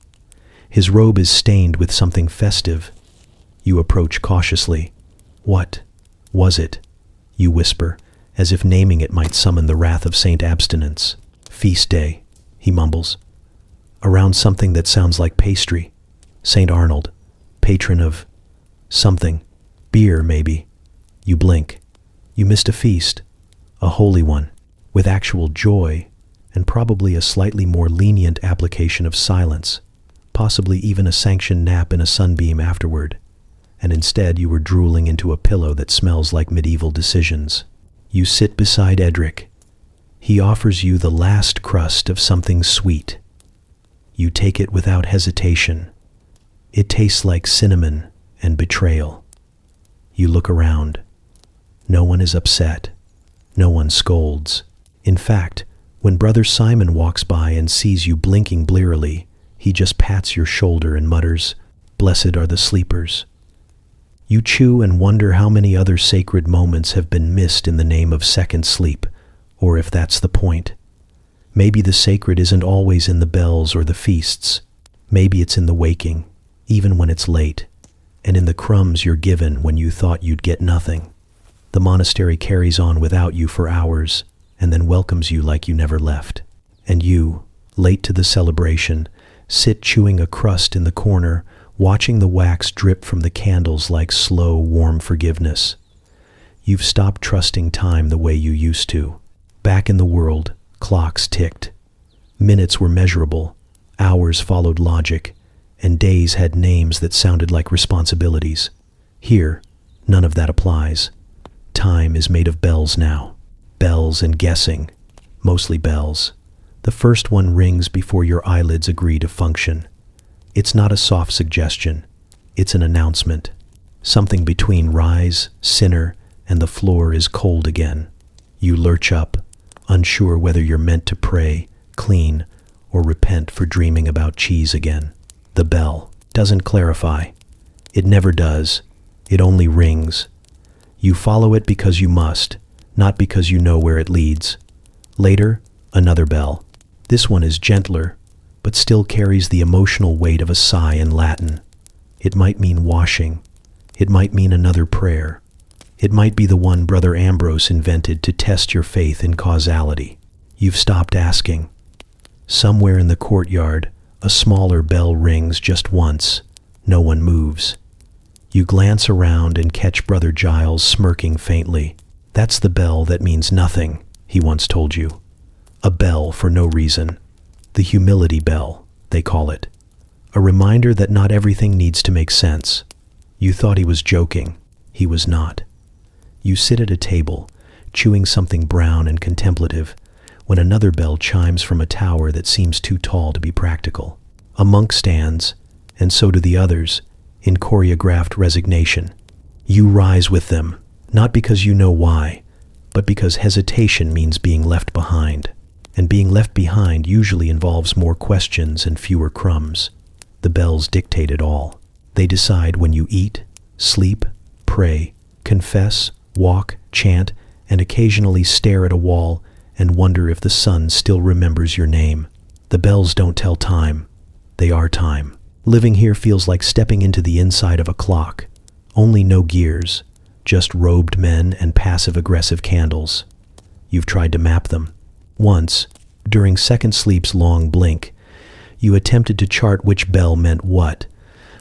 His robe is stained with something festive. You approach cautiously. "What was it?" you whisper, as if naming it might summon the wrath of Saint Abstinence. "Feast day," he mumbles. "Around something that sounds like pastry. Saint Arnold, patron of something. Beer, maybe." You blink. You missed a feast. A holy one, with actual joy and probably a slightly more lenient application of silence, possibly even a sanctioned nap in a sunbeam afterward. And instead you were drooling into a pillow that smells like medieval decisions. You sit beside Edric. He offers you the last crust of something sweet. You take it without hesitation. It tastes like cinnamon and betrayal. You look around. No one is upset. No one scolds. In fact, when Brother Simon walks by and sees you blinking blearily, he just pats your shoulder and mutters, "Blessed are the sleepers." You chew and wonder how many other sacred moments have been missed in the name of second sleep, or if that's the point. Maybe the sacred isn't always in the bells or the feasts. Maybe it's in the waking, even when it's late, and in the crumbs you're given when you thought you'd get nothing. The monastery carries on without you for hours, and then welcomes you like you never left. And you, late to the celebration, sit chewing a crust in the corner, watching the wax drip from the candles like slow, warm forgiveness. You've stopped trusting time the way you used to. Back in the world, clocks ticked. Minutes were measurable, hours followed logic, and days had names that sounded like responsibilities. Here, none of that applies. Time is made of bells now. Bells and guessing. Mostly bells. The first one rings before your eyelids agree to function. It's not a soft suggestion. It's an announcement. Something between rise, sinner, and the floor is cold again. You lurch up, unsure whether you're meant to pray, clean, or repent for dreaming about cheese again. The bell doesn't clarify. It never does. It only rings. You follow it because you must, not because you know where it leads. Later, another bell. This one is gentler, but still carries the emotional weight of a sigh in Latin. It might mean washing. It might mean another prayer. It might be the one Brother Ambrose invented to test your faith in causality. You've stopped asking. Somewhere in the courtyard, a smaller bell rings just once. No one moves. You glance around and catch Brother Giles smirking faintly. "That's the bell that means nothing," he once told you. A bell for no reason. The humility bell, they call it. A reminder that not everything needs to make sense. You thought he was joking. He was not. You sit at a table, chewing something brown and contemplative, when another bell chimes from a tower that seems too tall to be practical. A monk stands, and so do the others, in choreographed resignation. You rise with them, not because you know why, but because hesitation means being left behind. And being left behind usually involves more questions and fewer crumbs. The bells dictate it all. They decide when you eat, sleep, pray, confess, walk, chant, and occasionally stare at a wall and wonder if the sun still remembers your name. The bells don't tell time. They are time. Living here feels like stepping into the inside of a clock. Only no gears, just robed men and passive-aggressive candles. You've tried to map them. Once, during second sleep's long blink, you attempted to chart which bell meant what,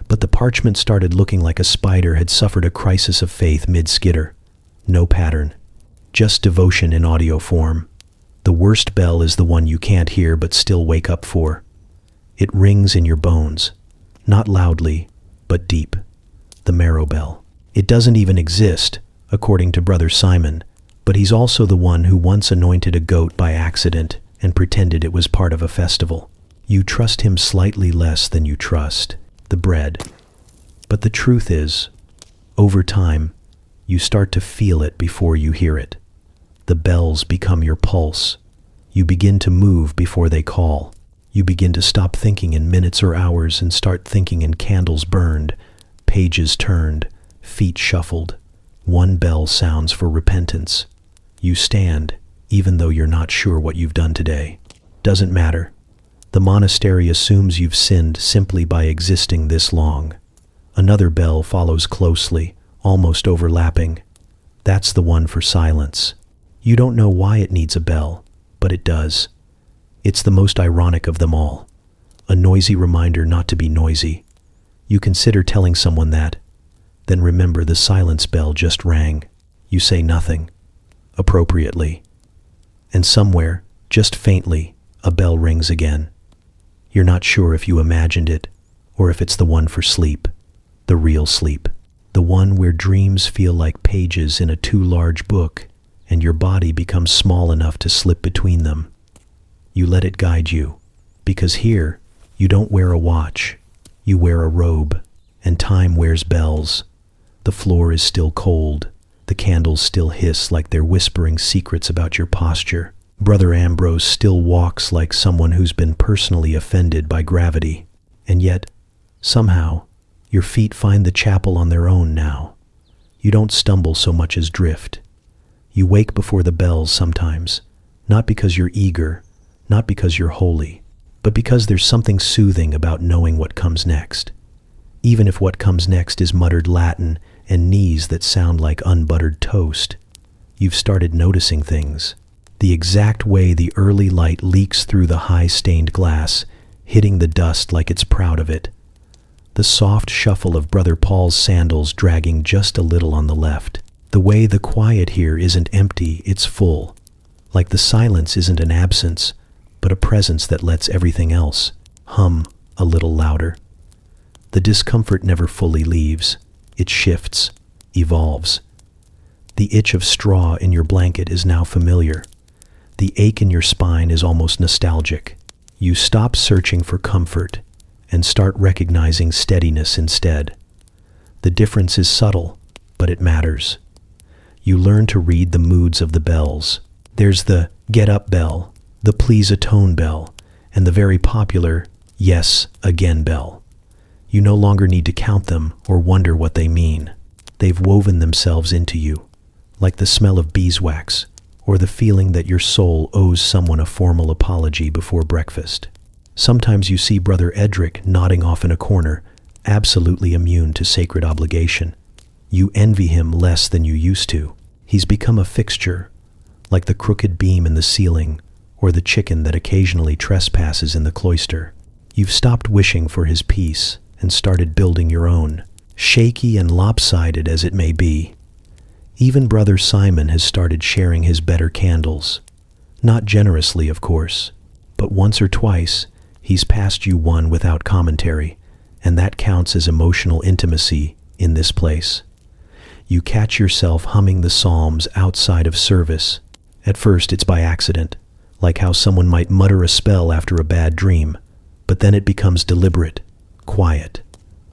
but the parchment started looking like a spider had suffered a crisis of faith mid-skitter. No pattern. Just devotion in audio form. The worst bell is the one you can't hear but still wake up for. It rings in your bones. Not loudly, but deep. The marrow bell. It doesn't even exist, according to Brother Simon, but he's also the one who once anointed a goat by accident and pretended it was part of a festival. You trust him slightly less than you trust the bread. But the truth is, over time, you start to feel it before you hear it. The bells become your pulse. You begin to move before they call. You begin to stop thinking in minutes or hours and start thinking in candles burned, pages turned, feet shuffled. One bell sounds for repentance. You stand, even though you're not sure what you've done today. Doesn't matter. The monastery assumes you've sinned simply by existing this long. Another bell follows closely, almost overlapping. That's the one for silence. You don't know why it needs a bell, but it does. It's the most ironic of them all. A noisy reminder not to be noisy. You consider telling someone that, then remember the silence bell just rang. You say nothing. Appropriately. And somewhere, just faintly, A bell rings again. You're not sure if you imagined it, or if it's the one for sleep, the real sleep, the one where dreams feel like pages in a too large book, and your body becomes small enough to slip between them. You let it guide you, because here, you don't wear a watch, you wear a robe, and time wears bells. The floor is still cold, the candles still hiss like they're whispering secrets about your posture. Brother Ambrose still walks like someone who's been personally offended by gravity, and yet, somehow, your feet find the chapel on their own now. You don't stumble so much as drift. You wake before the bells sometimes, not because you're eager, not because you're holy, but because there's something soothing about knowing what comes next. Even if what comes next is muttered Latin and knees that sound like unbuttered toast, you've started noticing things. The exact way the early light leaks through the high-stained glass, hitting the dust like it's proud of it. The soft shuffle of Brother Paul's sandals dragging just a little on the left. The way the quiet here isn't empty, it's full. Like the silence isn't an absence, but a presence that lets everything else hum a little louder. The discomfort never fully leaves. It shifts, evolves. The itch of straw in your blanket is now familiar. The ache in your spine is almost nostalgic. You stop searching for comfort and start recognizing steadiness instead. The difference is subtle, but it matters. You learn to read the moods of the bells. There's the get up bell, the please atone bell, and the very popular yes again bell. You no longer need to count them or wonder what they mean. They've woven themselves into you, like the smell of beeswax, or the feeling that your soul owes someone a formal apology before breakfast. Sometimes you see Brother Edric nodding off in a corner, absolutely immune to sacred obligation. You envy him less than you used to. He's become a fixture, like the crooked beam in the ceiling, or the chicken that occasionally trespasses in the cloister. You've stopped wishing for his peace and started building your own, shaky and lopsided as it may be. Even Brother Simon has started sharing his better candles. Not generously, of course, but once or twice, he's passed you one without commentary, and that counts as emotional intimacy in this place. You catch yourself humming the psalms outside of service. At first, it's by accident, like how someone might mutter a spell after a bad dream, but then it becomes deliberate, quiet.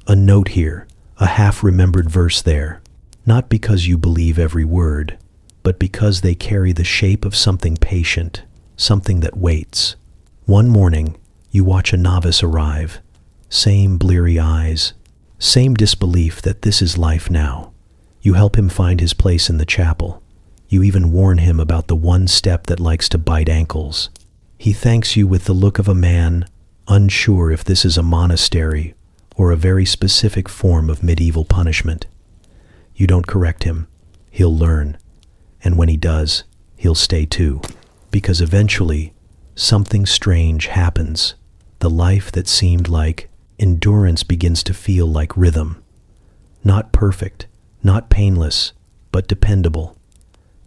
A note here, a half-remembered verse there. Not because you believe every word, but because they carry the shape of something patient, something that waits. One morning, you watch a novice arrive. Same bleary eyes, same disbelief that this is life now. You help him find his place in the chapel. You even warn him about the one step that likes to bite ankles. He thanks you with the look of a man, unsure if this is a monastery or a very specific form of medieval punishment. You don't correct him. He'll learn. And when he does, he'll stay too. Because eventually, something strange happens. The life that seemed like endurance begins to feel like rhythm. Not perfect, not painless, but dependable.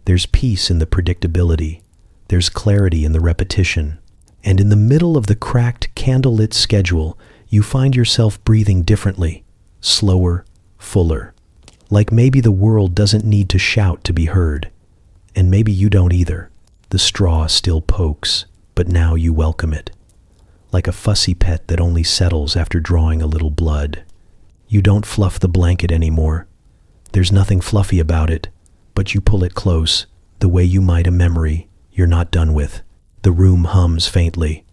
There's peace in the predictability. There's clarity in the repetition. And in the middle of the cracked, candlelit schedule, you find yourself breathing differently, slower, fuller. Like maybe the world doesn't need to shout to be heard. And maybe you don't either. The straw still pokes, but now you welcome it. Like a fussy pet that only settles after drawing a little blood. You don't fluff the blanket anymore. There's nothing fluffy about it, but you pull it close, the way you might a memory you're not done with. The room hums faintly,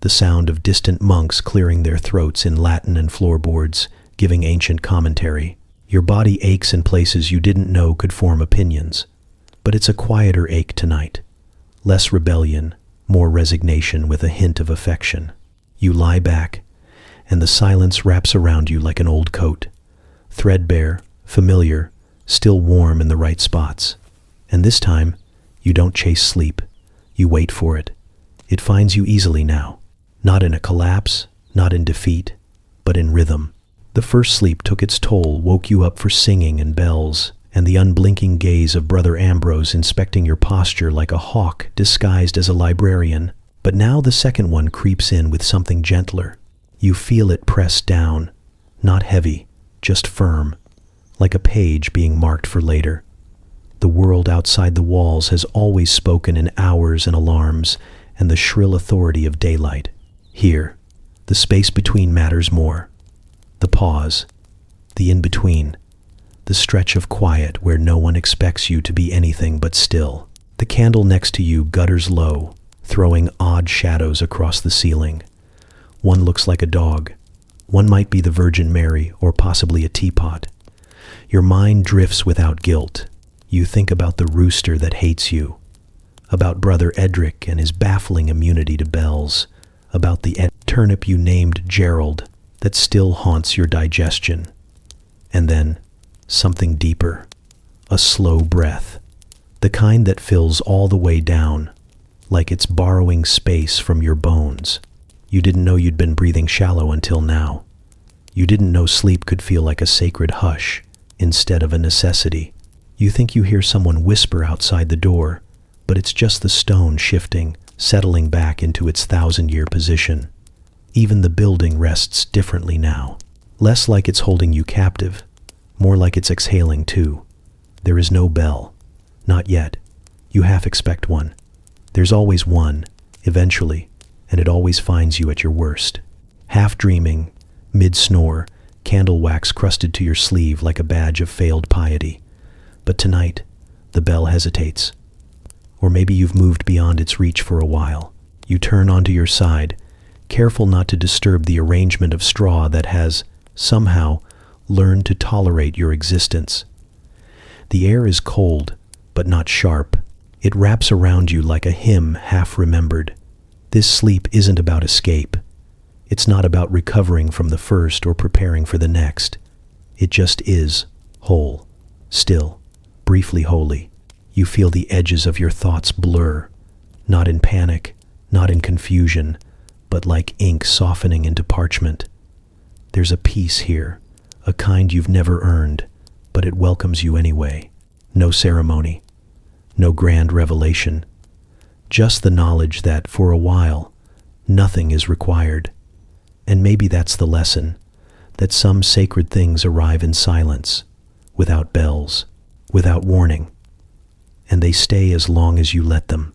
the sound of distant monks clearing their throats in Latin and floorboards, giving ancient commentary. Your body aches in places you didn't know could form opinions. But it's a quieter ache tonight. Less rebellion, more resignation with a hint of affection. You lie back, and the silence wraps around you like an old coat. Threadbare, familiar, still warm in the right spots. And this time, you don't chase sleep. You wait for it. It finds you easily now. Not in a collapse, not in defeat, but in rhythm. The first sleep took its toll, woke you up for singing and bells, and the unblinking gaze of Brother Ambrose inspecting your posture like a hawk disguised as a librarian. But now the second one creeps in with something gentler. You feel it press down, not heavy, just firm, like a page being marked for later. The world outside the walls has always spoken in hours and alarms and the shrill authority of daylight. Here, the space between matters more. The pause, the in-between, the stretch of quiet where no one expects you to be anything but still. The candle next to you gutters low, throwing odd shadows across the ceiling. One looks like a dog. One might be the Virgin Mary or possibly a teapot. Your mind drifts without guilt. You think about the rooster that hates you, about Brother Edric and his baffling immunity to bells, about the turnip you named Gerald that still haunts your digestion. And then, something deeper, a slow breath, the kind that fills all the way down, like it's borrowing space from your bones. You didn't know you'd been breathing shallow until now. You didn't know sleep could feel like a sacred hush instead of a necessity. You think you hear someone whisper outside the door, but it's just the stone shifting, settling back into its 1,000-year position. Even the building rests differently now, less like it's holding you captive, more like it's exhaling too. There is no bell. Not yet. You half expect one. There's always one, eventually, and it always finds you at your worst. Half dreaming, mid-snore, candle wax crusted to your sleeve like a badge of failed piety. But tonight, the bell hesitates. Or maybe you've moved beyond its reach for a while. You turn onto your side, careful not to disturb the arrangement of straw that has, somehow, learned to tolerate your existence. The air is cold, but not sharp. It wraps around you like a hymn half remembered. This sleep isn't about escape. It's not about recovering from the first or preparing for the next. It just is, whole, still, briefly holy. You feel the edges of your thoughts blur, not in panic, not in confusion, but like ink softening into parchment. There's a peace here, a kind you've never earned, but it welcomes you anyway. No ceremony, no grand revelation, just the knowledge that, for a while, nothing is required. And maybe that's the lesson, that some sacred things arrive in silence, without bells, without warning, and they stay as long as you let them.